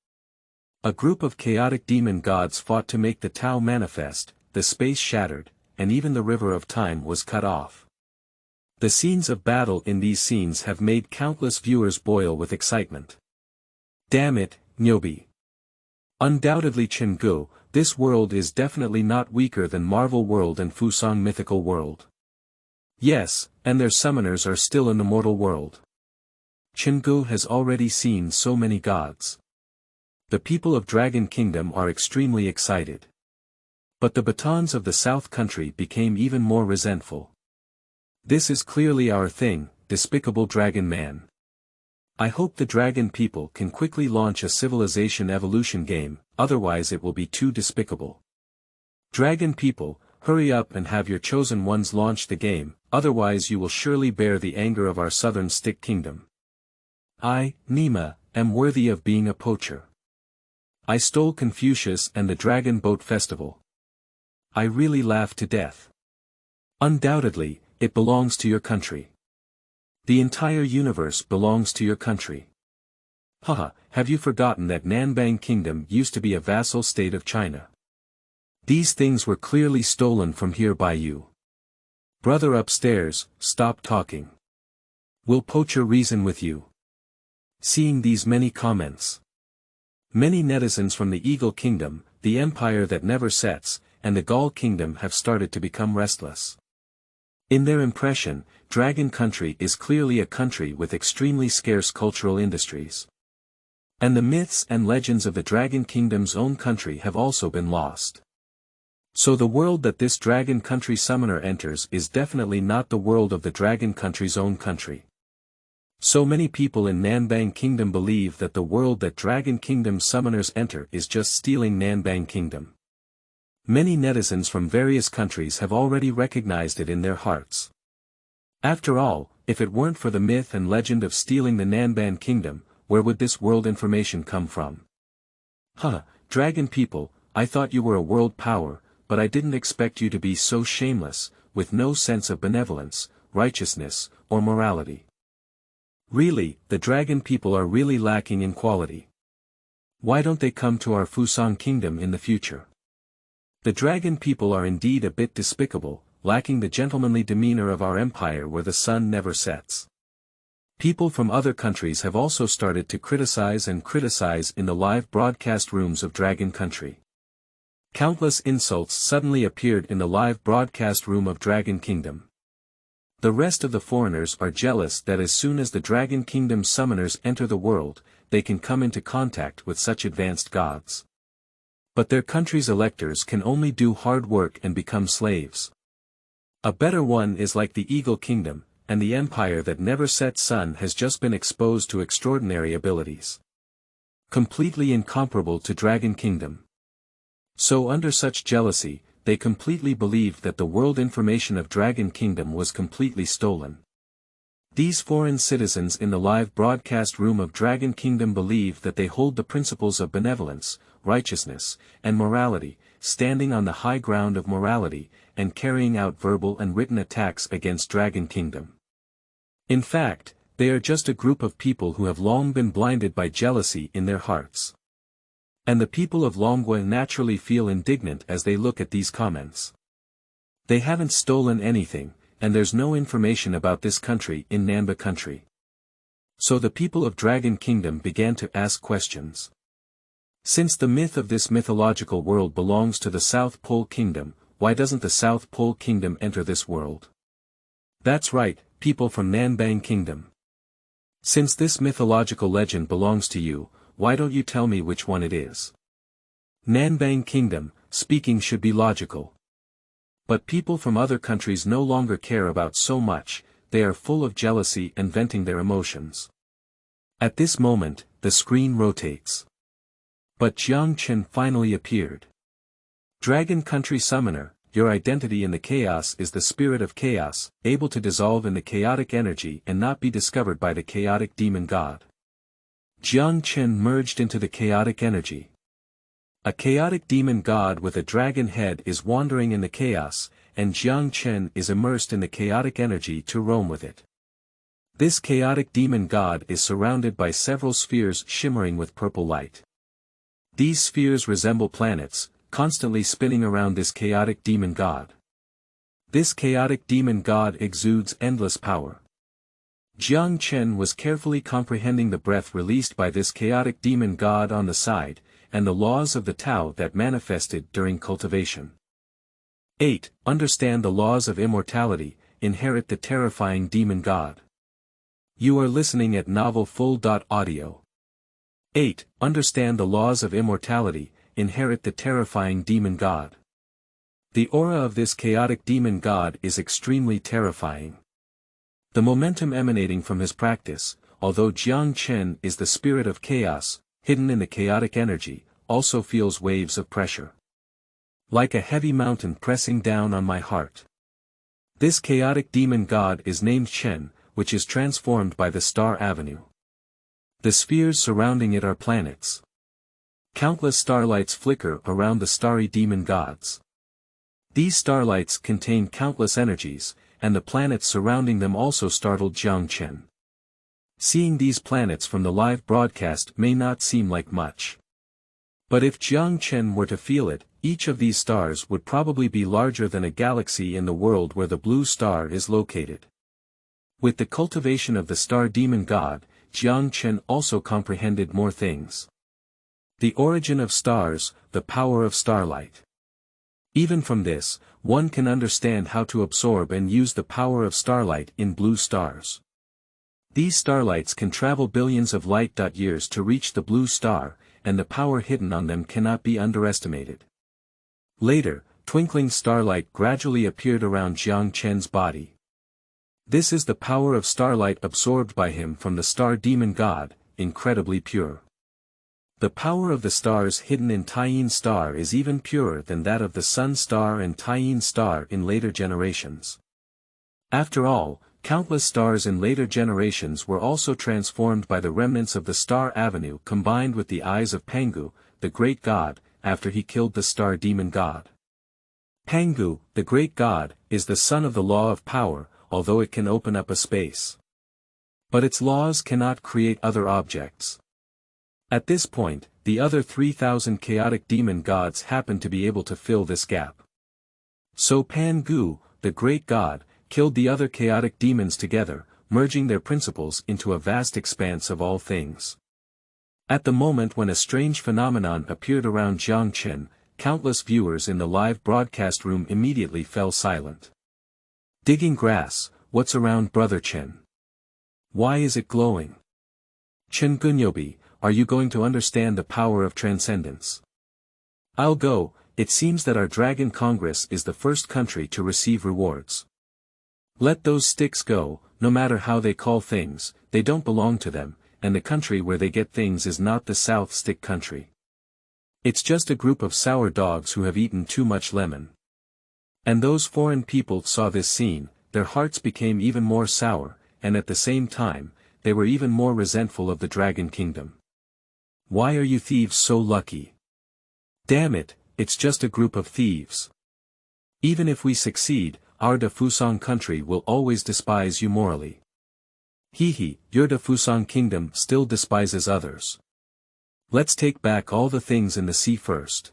A group of chaotic demon gods fought to make the Tao manifest, the space shattered, and even the river of time was cut off. The scenes of battle in these scenes have made countless viewers boil with excitement. Damn it, Nyobi. Undoubtedly Chenggu, this world is definitely not weaker than Marvel World and Fusang Mythical World. Yes, and their summoners are still in the mortal world. Chenggu has already seen so many gods. The people of Dragon Kingdom are extremely excited. But the Batons of the South Country became even more resentful. This is clearly our thing, despicable Dragon Man. I hope the Dragon people can quickly launch a civilization evolution game, otherwise it will be too despicable. Dragon people, hurry up and have your chosen ones launch the game, otherwise you will surely bear the anger of our Southern Stick Kingdom. I, Nima, am worthy of being a poacher. I stole Confucius and the Dragon Boat Festival. I really laughed to death. Undoubtedly, it belongs to your country. The entire universe belongs to your country. Haha, have you forgotten that Nan Bang Kingdom used to be a vassal state of China? These things were clearly stolen from here by you. Brother upstairs, stop talking. Will poacher reason with you? Seeing these many comments, many netizens from the Eagle Kingdom, the empire that never sets, and the Gaul Kingdom have started to become restless. In their impression, Dragon Country is clearly a country with extremely scarce cultural industries. And the myths and legends of the Dragon Kingdom's own country have also been lost. So the world that this Dragon Country summoner enters is definitely not the world of the Dragon Country's own country. So many people in Nan Bang Kingdom believe that the world that Dragon Kingdom summoners enter is just stealing Nan Bang Kingdom. Many netizens from various countries have already recognized it in their hearts. After all, if it weren't for the myth and legend of stealing the Nan Bang Kingdom, where would this world information come from? Huh, Dragon people, I thought you were a world power, but I didn't expect you to be so shameless, with no sense of benevolence, righteousness, or morality. Really, the Dragon people are really lacking in quality. Why don't they come to our Fusang Kingdom in the future? The Dragon people are indeed a bit despicable, lacking the gentlemanly demeanor of our empire where the sun never sets. People from other countries have also started to criticize in the live broadcast rooms of Dragon Country. Countless insults suddenly appeared in the live broadcast room of Dragon Kingdom. The rest of the foreigners are jealous that as soon as the Dragon Kingdom summoners enter the world, they can come into contact with such advanced gods. But their country's electors can only do hard work and become slaves. A better one is like the Eagle Kingdom, and the empire that never set sun has just been exposed to extraordinary abilities. Completely incomparable to Dragon Kingdom. So under such jealousy, they completely believed that the world information of Dragon Kingdom was completely stolen. These foreign citizens in the live broadcast room of Dragon Kingdom believe that they hold the principles of benevolence, righteousness, and morality, standing on the high ground of morality, and carrying out verbal and written attacks against Dragon Kingdom. In fact, they are just a group of people who have long been blinded by jealousy in their hearts. And the people of Guowei naturally feel indignant as they look at these comments. They haven't stolen anything, and there's no information about this country in Nan Bang Country. So the people of Dragon Kingdom began to ask questions. Since the myth of this mythological world belongs to the South Pole Kingdom, why doesn't the South Pole Kingdom enter this world? That's right, people from Nan Bang Kingdom. Since this mythological legend belongs to you, why don't you tell me which one it is? Nan Bang Kingdom, speaking should be logical. But people from other countries no longer care about so much, they are full of jealousy and venting their emotions. At this moment, the screen rotates. But Jiang Chen finally appeared. Dragon Country Summoner, your identity in the chaos is the spirit of chaos, able to dissolve in the chaotic energy and not be discovered by the chaotic demon god. Jiang Chen merged into the chaotic energy. A chaotic demon god with a dragon head is wandering in the chaos, and Jiang Chen is immersed in the chaotic energy to roam with it. This chaotic demon god is surrounded by several spheres shimmering with purple light. These spheres resemble planets, constantly spinning around this chaotic demon god. This chaotic demon god exudes endless power. Jiang Chen was carefully comprehending the breath released by this chaotic demon god on the side, and the laws of the Tao that manifested during cultivation. 8. Understand the laws of immortality, inherit the terrifying demon god. You are listening at novelfull.audio. 8. Understand the laws of immortality, inherit the terrifying demon god. The aura of this chaotic demon god is extremely terrifying. The momentum emanating from his practice, although Jiang Chen is the spirit of chaos, hidden in the chaotic energy, also feels waves of pressure. Like a heavy mountain pressing down on my heart. This chaotic demon god is named Chen, which is transformed by the Star Avenue. The spheres surrounding it are planets. Countless starlights flicker around the starry demon gods. These starlights contain countless energies, and the planets surrounding them also startled Jiang Chen. Seeing these planets from the live broadcast may not seem like much. But if Jiang Chen were to feel it, each of these stars would probably be larger than a galaxy in the world where the blue star is located. With the cultivation of the star demon god, Jiang Chen also comprehended more things. The origin of stars, the power of starlight. Even from this, one can understand how to absorb and use the power of starlight in blue stars. These starlights can travel billions of light-years to reach the blue star, and the power hidden on them cannot be underestimated. Later, twinkling starlight gradually appeared around Jiang Chen's body. This is the power of starlight absorbed by him from the star demon god, incredibly pure. The power of the stars hidden in Taiyin star is even purer than that of the Sun star and Taiyin star in later generations. After all, countless stars in later generations were also transformed by the remnants of the star avenue combined with the eyes of Pangu, the great god, after he killed the star demon god. Pangu, the great god, is the son of the law of power, although it can open up a space. But its laws cannot create other objects. At this point, the other 3,000 chaotic demon gods happen to be able to fill this gap. So Pangu, the great god, killed the other chaotic demons together, merging their principles into a vast expanse of all things. At the moment when a strange phenomenon appeared around Jiang Chen, countless viewers in the live broadcast room immediately fell silent. Digging grass, what's around Brother Chen? Why is it glowing? Chen Gunyobi, are you going to understand the power of transcendence? I'll go. It seems that our Dragon Congress is the first country to receive rewards. Let those sticks go, no matter how they call things, they don't belong to them, and the country where they get things is not the South Stick country. It's just a group of sour dogs who have eaten too much lemon. And those foreign people saw this scene, their hearts became even more sour, and at the same time, they were even more resentful of the Dragon Kingdom. Why are you thieves so lucky? Damn it, it's just a group of thieves. Even if we succeed, our De Fusang country will always despise you morally. Your De Fusang kingdom still despises others. Let's take back all the things in the sea first.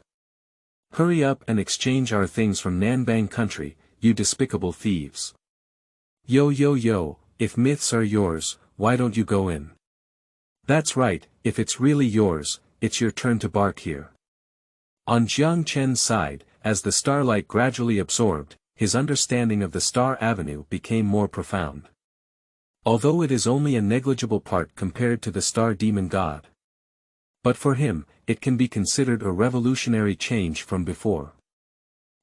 Hurry up and exchange our things from Nan Bang country, you despicable thieves. Yo, if myths are yours, why don't you go in? That's right, if it's really yours, it's your turn to bark here. On Jiang Chen's side, as the starlight gradually absorbed, his understanding of the star avenue became more profound. Although it is only a negligible part compared to the star demon god. But for him, it can be considered a revolutionary change from before.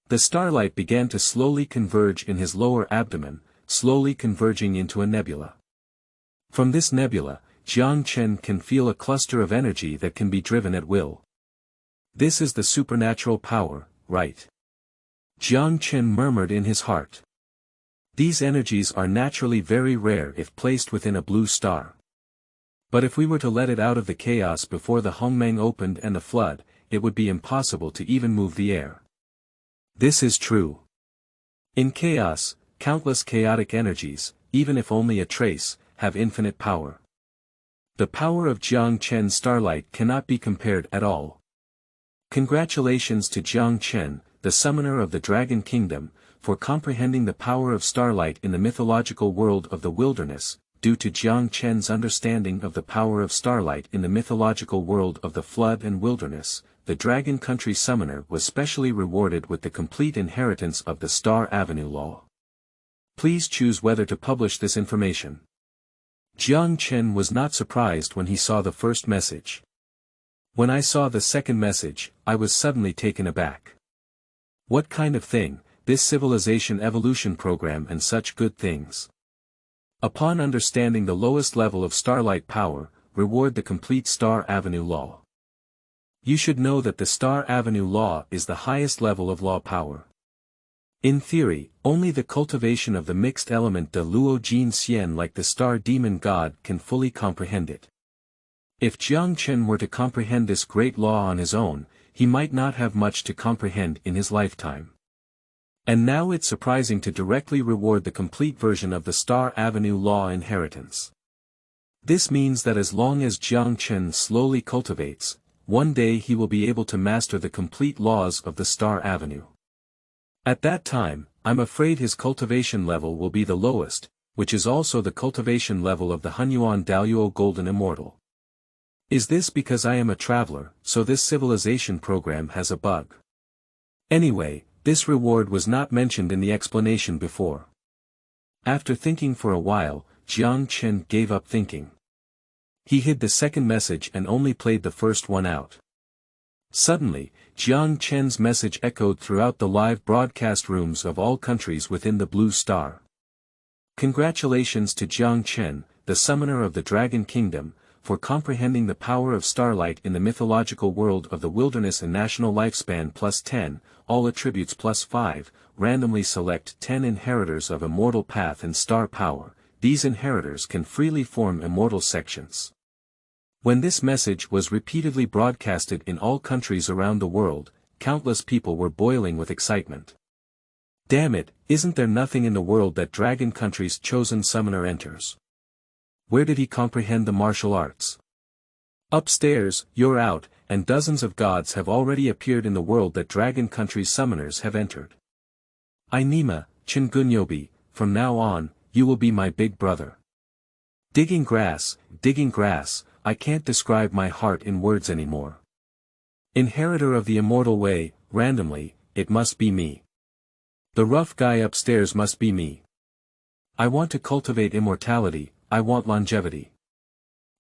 The starlight began to slowly converge in his lower abdomen, slowly converging into a nebula. From this nebula, Jiang Chen can feel a cluster of energy that can be driven at will. This is the supernatural power, right? Jiang Chen murmured in his heart. These energies are naturally very rare if placed within a blue star. But if we were to let it out of the chaos before the Hongmeng opened and the flood, it would be impossible to even move the air. This is true. In chaos, countless chaotic energies, even if only a trace, have infinite power. The power of Jiang Chen's starlight cannot be compared at all. Congratulations to Jiang Chen, the summoner of the Dragon Kingdom, for comprehending the power of starlight in the mythological world of the wilderness. Due to Jiang Chen's understanding of the power of starlight in the mythological world of the flood and wilderness, the Dragon Country Summoner was specially rewarded with the complete inheritance of the Star Avenue Law. Please choose whether to publish this information. Jiang Chen was not surprised when he saw the first message. When I saw the second message, I was suddenly taken aback. What kind of thing, this civilization evolution program and such good things. Upon understanding the lowest level of starlight power, reward the complete Star Avenue Law. You should know that the Star Avenue Law is the highest level of law power. In theory, only the cultivation of the mixed element de Luo Jin Xian like the star demon god can fully comprehend it. If Jiang Chen were to comprehend this great law on his own, he might not have much to comprehend in his lifetime. And now it's surprising to directly reward the complete version of the Star Avenue Law inheritance. This means that as long as Jiang Chen slowly cultivates, one day he will be able to master the complete laws of the Star Avenue. At that time, I'm afraid his cultivation level will be the lowest, which is also the cultivation level of the Hunyuan Daluo Golden Immortal. Is this because I am a traveler, so this civilization program has a bug? Anyway, this reward was not mentioned in the explanation before. After thinking for a while, Jiang Chen gave up thinking. He hid the second message and only played the first one out. Suddenly, Jiang Chen's message echoed throughout the live broadcast rooms of all countries within the Blue Star. Congratulations to Jiang Chen, the summoner of the Dragon Kingdom, for comprehending the power of starlight in the mythological world of the wilderness and national lifespan +10, all attributes +5, randomly select 10 inheritors of immortal path and star power. These inheritors can freely form immortal sections. When this message was repeatedly broadcasted in all countries around the world, countless people were boiling with excitement. Damn it, isn't there nothing in the world that Dragon Country's chosen summoner enters? Where did he comprehend the martial arts? Upstairs, you're out, and dozens of gods have already appeared in the world that Dragon Country's summoners have entered. Inima, Chingunyobi, from now on, you will be my big brother. Digging grass, I can't describe my heart in words anymore. Inheritor of the immortal way, randomly, it must be me. The rough guy upstairs must be me. I want to cultivate immortality, I want longevity.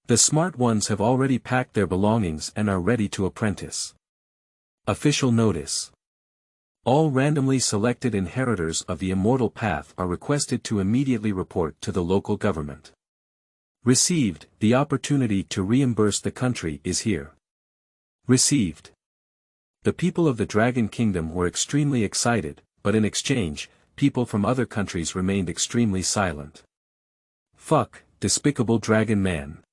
The smart ones have already packed their belongings and are ready to apprentice. Official notice. All randomly selected inheritors of the immortal path are requested to immediately report to the local government. Received, the opportunity to reimburse the country is here. Received. The people of the Dragon Kingdom were extremely excited, but in exchange, people from other countries remained extremely silent. Fuck, despicable dragon man.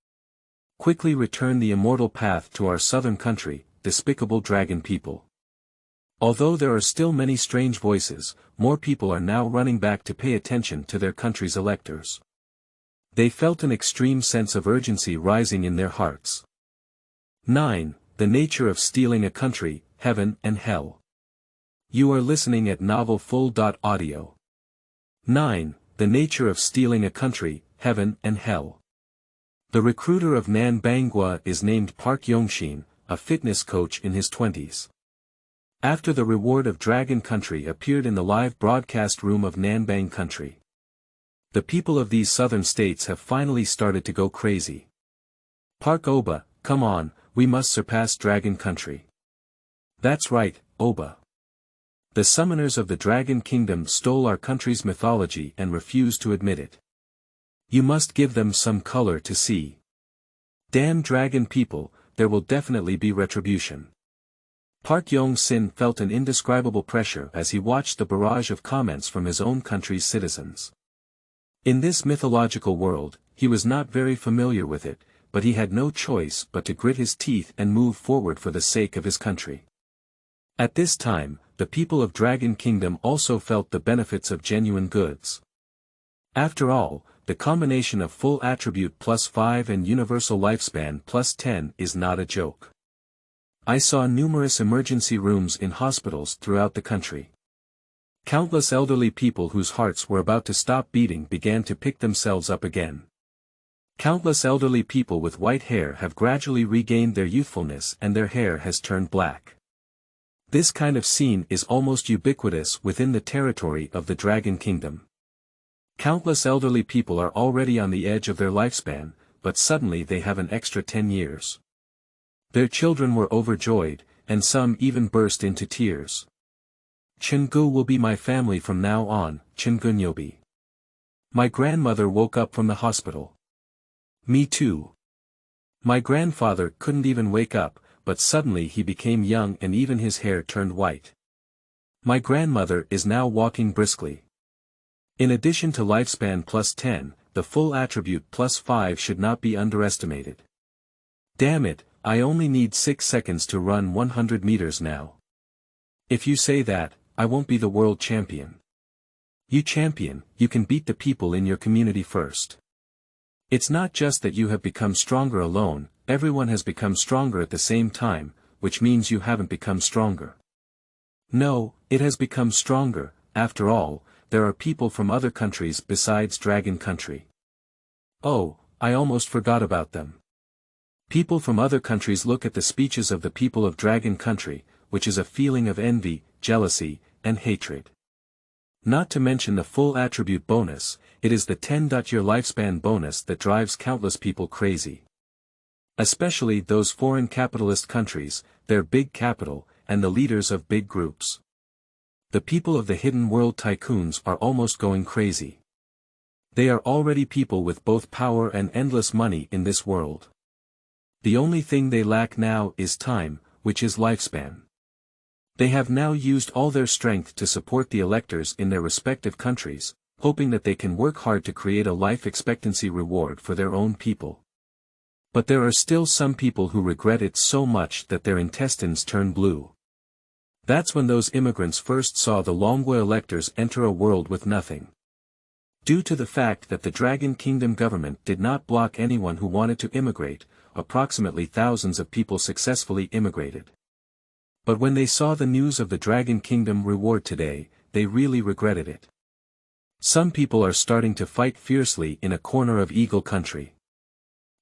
Quickly return the immortal path to our southern country, despicable dragon people. Although there are still many strange voices, more people are now running back to pay attention to their country's electors. They felt an extreme sense of urgency rising in their hearts. 9. The nature of stealing a country, heaven and hell. You are listening at novelfull.audio. 9. The nature of stealing a country, heaven and hell. The recruiter of Nan Bang is named Park Yongshin, a fitness coach in his 20s. After the reward of Dragon Country appeared in the live broadcast room of Nan Bang Country. The people of these southern states have finally started to go crazy. Park Oba, come on, we must surpass Dragon Country. That's right, Oba. The summoners of the Dragon Kingdom stole our country's mythology and refuse to admit it. You must give them some color to see. Damn dragon people, there will definitely be retribution. Park Yong-sin felt an indescribable pressure as he watched the barrage of comments from his own country's citizens. In this mythological world, he was not very familiar with it, but he had no choice but to grit his teeth and move forward for the sake of his country. At this time, the people of Dragon Kingdom also felt the benefits of genuine goods. After all, the combination of full attribute +5 and universal lifespan +10 is not a joke. I saw numerous emergency rooms in hospitals throughout the country. Countless elderly people whose hearts were about to stop beating began to pick themselves up again. Countless elderly people with white hair have gradually regained their youthfulness and their hair has turned black. This kind of scene is almost ubiquitous within the territory of the Dragon Kingdom. Countless elderly people are already on the edge of their lifespan, but suddenly they have an extra 10 years. Their children were overjoyed, and some even burst into tears. Chenggu will be my family from now on, Chengunyobi. My grandmother woke up from the hospital. Me too. My grandfather couldn't even wake up, but suddenly he became young and even his hair turned white. My grandmother is now walking briskly. In addition to lifespan +10, the full attribute +5 should not be underestimated. Damn it, I only need 6 seconds to run 100 meters now. If you say that, I won't be the world champion. You champion, you can beat the people in your community first. It's not just that you have become stronger alone, everyone has become stronger at the same time, which means you haven't become stronger. No, it has become stronger. After all, there are people from other countries besides Dragon Country. Oh, I almost forgot about them. People from other countries look at the speeches of the people of Dragon Country, which is a feeling of envy, jealousy, and hatred. Not to mention the full attribute bonus, it is the 10-year lifespan bonus that drives countless people crazy. Especially those foreign capitalist countries, their big capital, and the leaders of big groups. The people of the hidden world tycoons are almost going crazy. They are already people with both power and endless money in this world. The only thing they lack now is time, which is lifespan. They have now used all their strength to support the electors in their respective countries, hoping that they can work hard to create a life expectancy reward for their own people. But there are still some people who regret it so much that their intestines turn blue. That's when those immigrants first saw the Longwa electors enter a world with nothing. Due to the fact that the Dragon Kingdom government did not block anyone who wanted to immigrate, approximately thousands of people successfully immigrated. But when they saw the news of the Dragon Kingdom reward today, they really regretted it. Some people are starting to fight fiercely in a corner of Eagle Country.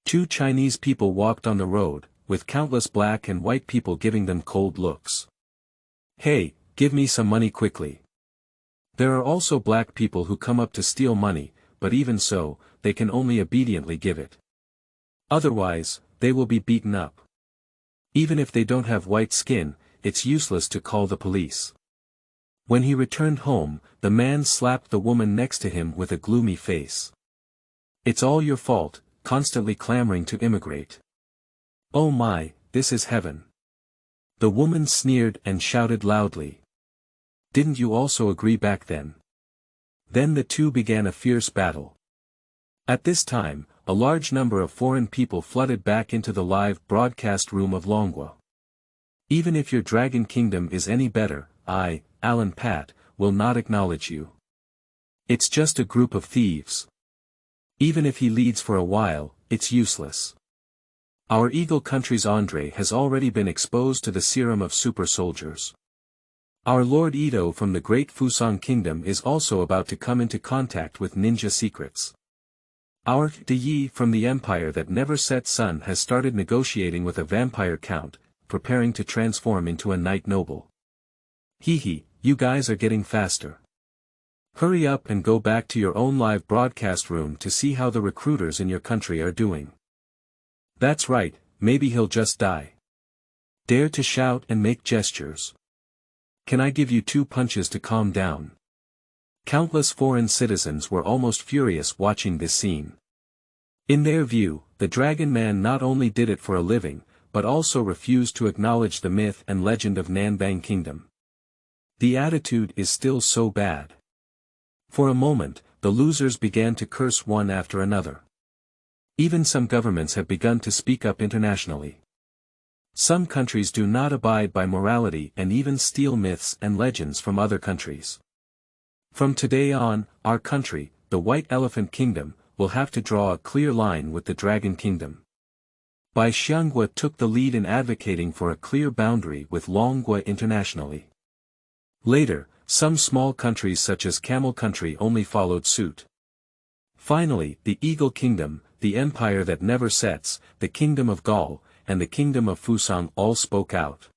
2 Chinese people walked on the road, with countless black and white people giving them cold looks. Hey, give me some money quickly. There are also black people who come up to steal money, but even so, they can only obediently give it. Otherwise, they will be beaten up. Even if they don't have white skin, it's useless to call the police. When he returned home, the man slapped the woman next to him with a gloomy face. It's all your fault, constantly clamoring to immigrate. Oh my, this is heaven. The woman sneered and shouted loudly. Didn't you also agree back then? Then the two began a fierce battle. At this time, a large number of foreign people flooded back into the live broadcast room of Longwa. Even if your Dragon Kingdom is any better, I, Alan Pat, will not acknowledge you. It's just a group of thieves. Even if he leads for a while, it's useless. Our Eagle Country's Andre has already been exposed to the serum of super soldiers. Our Lord Ito from the Great Fusang Kingdom is also about to come into contact with ninja secrets. Our De Yi from the Empire that never set sun has started negotiating with a vampire count, preparing to transform into a knight noble. Hee, you guys are getting faster. Hurry up and go back to your own live broadcast room to see how the recruiters in your country are doing. That's right, maybe he'll just die. Dare to shout and make gestures. Can I give you 2 punches to calm down? Countless foreign citizens were almost furious watching this scene. In their view, the Dragon Man not only did it for a living, but also refused to acknowledge the myth and legend of Nan Bang Kingdom. The attitude is still so bad. For a moment, the losers began to curse one after another. Even some governments have begun to speak up internationally. Some countries do not abide by morality and even steal myths and legends from other countries. From today on, our country, the White Elephant Kingdom, will have to draw a clear line with the Dragon Kingdom. Bai Xianghua took the lead in advocating for a clear boundary with Longwa internationally. Later, some small countries such as Camel Country only followed suit. Finally, the Eagle Kingdom, the Empire that never sets, the Kingdom of Gaul, and the Kingdom of Fusang all spoke out.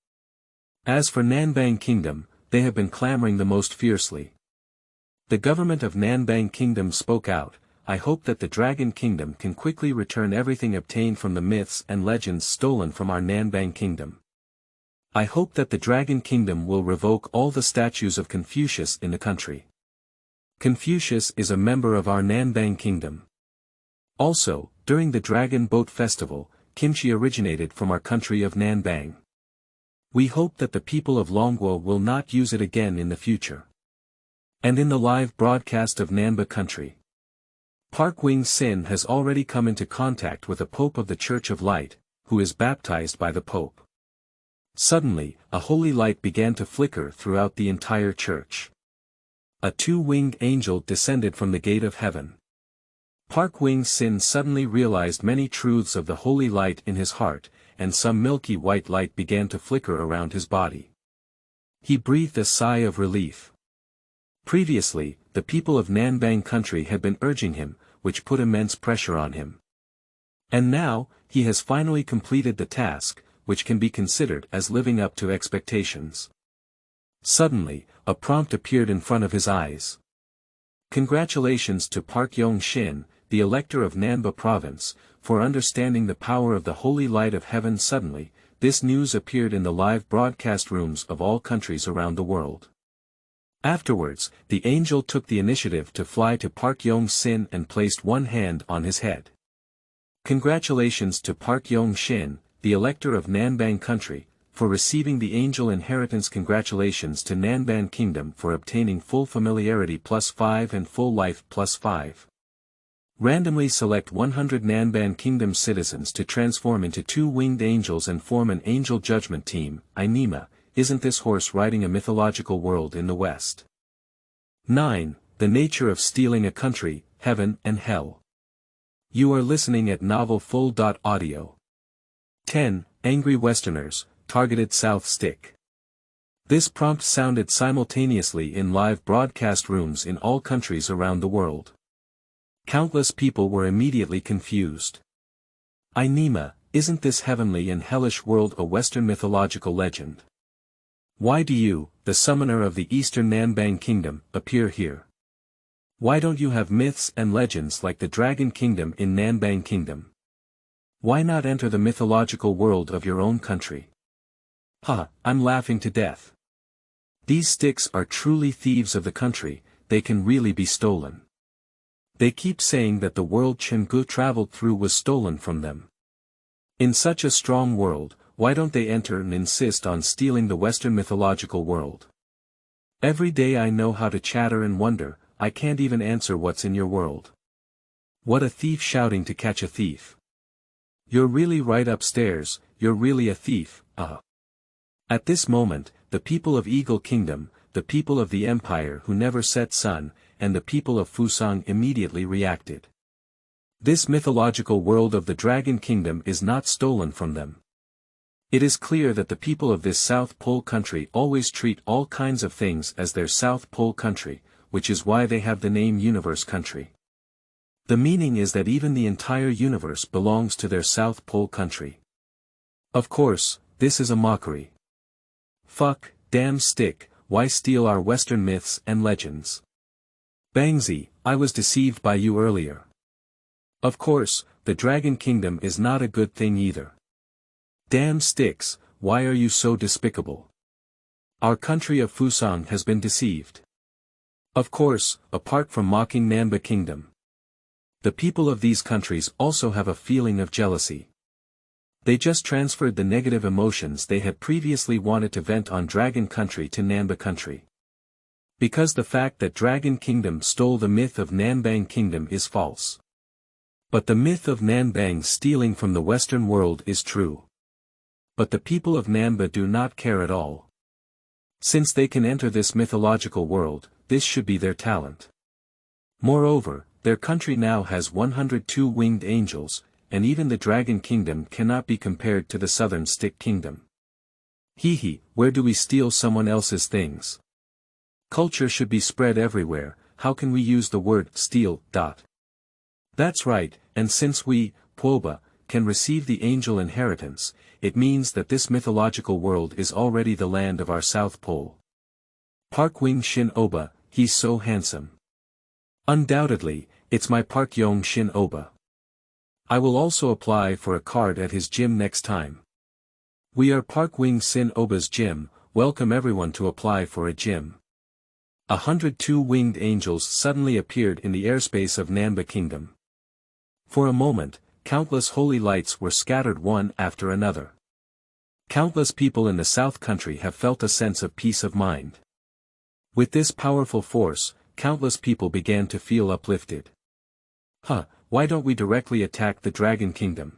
As for Nan Bang Kingdom, they have been clamoring the most fiercely. The government of Nan Bang Kingdom spoke out, I hope that the Dragon Kingdom can quickly return everything obtained from the myths and legends stolen from our Nan Bang Kingdom. I hope that the Dragon Kingdom will revoke all the statues of Confucius in the country. Confucius is a member of our Nan Bang Kingdom. Also, during the Dragon Boat Festival, kimchi originated from our country of Nan Bang. We hope that the people of Longwa will not use it again in the future. And in the live broadcast of Nanba Country, Park Wing Sin has already come into contact with a Pope of the Church of Light, who is baptized by the Pope. Suddenly, a holy light began to flicker throughout the entire church. A two-winged angel descended from the gate of heaven. Park Wing-sin suddenly realized many truths of the holy light in his heart, and some milky white light began to flicker around his body. He breathed a sigh of relief. Previously, the people of Nan Bang country had been urging him, which put immense pressure on him. And now, he has finally completed the task, which can be considered as living up to expectations. Suddenly, a prompt appeared in front of his eyes. Congratulations to Park Yong-shin, the elector of Nanba province, for understanding the power of the holy light of heaven. Suddenly, this news appeared in the live broadcast rooms of all countries around the world. Afterwards, the angel took the initiative to fly to Park Yong-sin and placed one hand on his head. Congratulations to Park Yong-shin, the elector of Nanbang country, for receiving the angel inheritance. Congratulations to Nanban Kingdom for obtaining full familiarity +5 and full life +5. Randomly select 100 Nanban Kingdom citizens to transform into two-winged angels and form an angel judgment team. Inima, isn't this horse riding a mythological world in the West? 9. The nature of stealing a country, heaven and hell. You are listening at novelfull.audio. 10. Angry Westerners, targeted South Stick. This prompt sounded simultaneously in live broadcast rooms in all countries around the world. Countless people were immediately confused. Inima, isn't this heavenly and hellish world a Western mythological legend? Why do you, the summoner of the Eastern Nanbang Kingdom, appear here? Why don't you have myths and legends like the Dragon Kingdom in Nanbang Kingdom? Why not enter the mythological world of your own country? I'm laughing to death. These sticks are truly thieves of the country, they can really be stolen. They keep saying that the world Chenggu traveled through was stolen from them. In such a strong world, why don't they enter and insist on stealing the Western mythological world? Every day I know how to chatter and wonder, I can't even answer what's in your world. What a thief shouting to catch a thief. You're really right upstairs, you're really a thief, At this moment, the people of Eagle Kingdom, the people of the Empire who never set sun, and the people of Fusang immediately reacted. This mythological world of the Dragon Kingdom is not stolen from them. It is clear that the people of this South Pole country always treat all kinds of things as their South Pole country, which is why they have the name Universe Country. The meaning is that even the entire universe belongs to their South Pole country. Of course, this is a mockery. Fuck, damn stick, why steal our Western myths and legends? Bangzi, I was deceived by you earlier. Of course, the Dragon Kingdom is not a good thing either. Damn sticks, why are you so despicable? Our country of Fusang has been deceived. Of course, apart from mocking Nanba Kingdom. The people of these countries also have a feeling of jealousy. They just transferred the negative emotions they had previously wanted to vent on Dragon Country to Nanba Country. Because the fact that Dragon Kingdom stole the myth of Nanbang Kingdom is false. But the myth of Nanbang stealing from the Western world is true. But the people of Nanba do not care at all. Since they can enter this mythological world, this should be their talent. Moreover, their country now has 102 winged angels, and even the Dragon Kingdom cannot be compared to the Southern Stick Kingdom. Where do we steal someone else's things? Culture should be spread everywhere, how can we use the word steal? That's right, and since we, Puoba, can receive the angel inheritance, it means that this mythological world is already the land of our South Pole. Park Wing Shin Oba, he's so handsome. Undoubtedly, it's my Park Yong Shin Oba. I will also apply for a card at his gym next time. We are Park Wing Sin Oba's gym, welcome everyone to apply for a gym. 102 winged angels suddenly appeared in the airspace of Nanba Kingdom. For a moment, countless holy lights were scattered one after another. Countless people in the South Country have felt a sense of peace of mind. With this powerful force, countless people began to feel uplifted. Why don't we directly attack the Dragon Kingdom?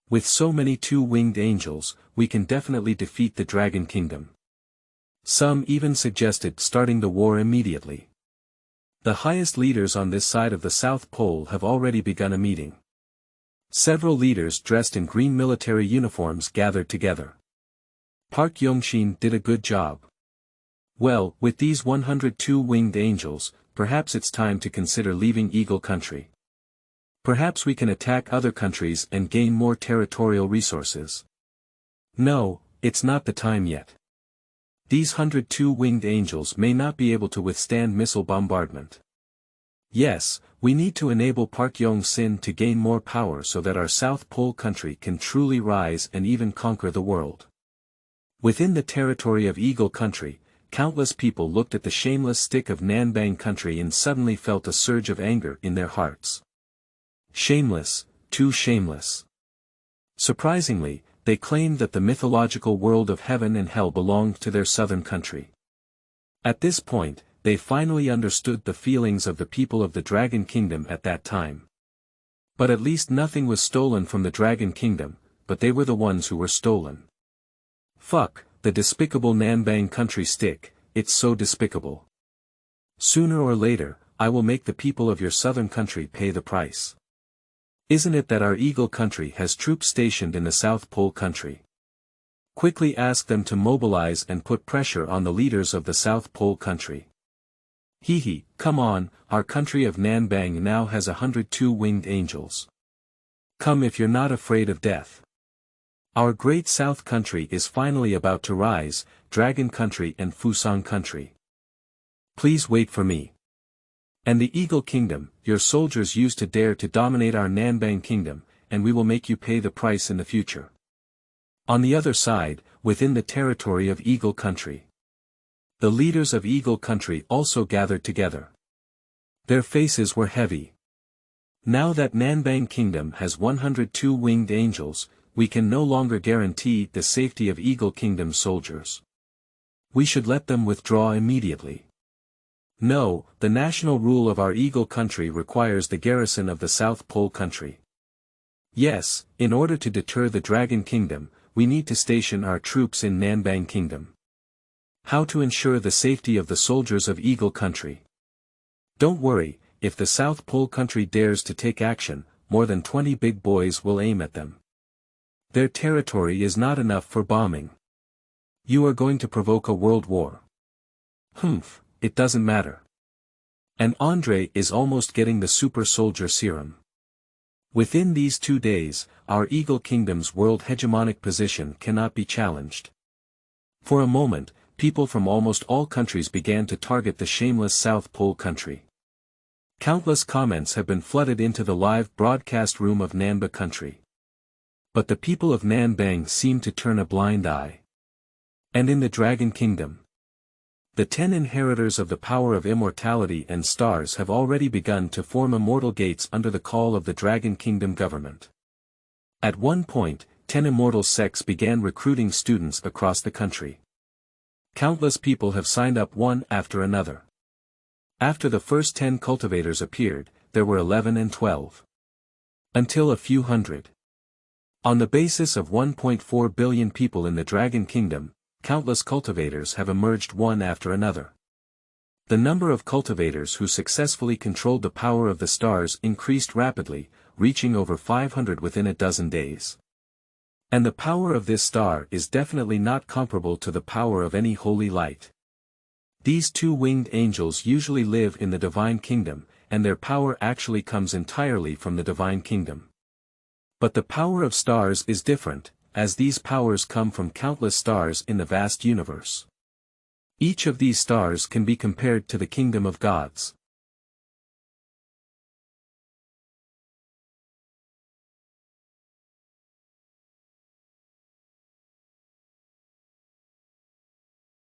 With so many two-winged angels, we can definitely defeat the Dragon Kingdom. Some even suggested starting the war immediately. The highest leaders on this side of the South Pole have already begun a meeting. Several leaders dressed in green military uniforms gathered together. Park Yongxin did a good job. Well, with these 102 winged angels, perhaps it's time to consider leaving Eagle Country. Perhaps we can attack other countries and gain more territorial resources. No, it's not the time yet. These 102 winged angels may not be able to withstand missile bombardment. Yes, we need to enable Park Yong-sin to gain more power so that our South Pole country can truly rise and even conquer the world. Within the territory of Eagle Country, countless people looked at the shameless stick of Nan Bang Country and suddenly felt a surge of anger in their hearts. Shameless, too shameless. Surprisingly, they claimed that the mythological world of heaven and hell belonged to their southern country. At this point, they finally understood the feelings of the people of the Dragon Kingdom at that time. But at least nothing was stolen from the Dragon Kingdom, but they were the ones who were stolen. Fuck, the despicable Nan Bang Country stick, it's so despicable. Sooner or later, I will make the people of your southern country pay the price. Isn't it that our Eagle Country has troops stationed in the South Pole Country? Quickly ask them to mobilize and put pressure on the leaders of the South Pole Country. Hee, come on, our country of Nan Bang now has 102 winged angels. Come if you're not afraid of death. Our great South Country is finally about to rise, Dragon Country and Fusang Country. Please wait for me. And the Eagle Kingdom, your soldiers used to dare to dominate our Nan Bang Kingdom, and we will make you pay the price in the future. On the other side, within the territory of Eagle Country, the leaders of Eagle Country also gathered together. Their faces were heavy. Now that Nan Bang Kingdom has 102 winged angels, we can no longer guarantee the safety of Eagle Kingdom soldiers. We should let them withdraw immediately. No, the national rule of our Eagle Country requires the garrison of the South Pole Country. Yes, in order to deter the Dragon Kingdom, we need to station our troops in Nan Bang Kingdom. How to ensure the safety of the soldiers of Eagle Country? Don't worry, if the South Pole Country dares to take action, more than 20 big boys will aim at them. Their territory is not enough for bombing. You are going to provoke a world war. Humph. It doesn't matter. And Andre is almost getting the super soldier serum. Within these 2 days, our Eagle Kingdom's world hegemonic position cannot be challenged. For a moment, people from almost all countries began to target the shameless South Pole Country. Countless comments have been flooded into the live broadcast room of Nanba Country. But the people of Nan Bang seem to turn a blind eye. And in the Dragon Kingdom, the 10 inheritors of the power of immortality and stars have already begun to form immortal gates under the call of the Dragon Kingdom government. At one point, 10 immortal sects began recruiting students across the country. Countless people have signed up one after another. After the first 10 cultivators appeared, there were 11 and 12. Until a few hundred. On the basis of 1.4 billion people in the Dragon Kingdom, countless cultivators have emerged one after another. The number of cultivators who successfully controlled the power of the stars increased rapidly, reaching over 500 within a dozen days. And the power of this star is definitely not comparable to the power of any holy light. These two-winged angels usually live in the Divine Kingdom, and their power actually comes entirely from the Divine Kingdom. But the power of stars is different, as these powers come from countless stars in the vast universe. Each of these stars can be compared to the kingdom of gods.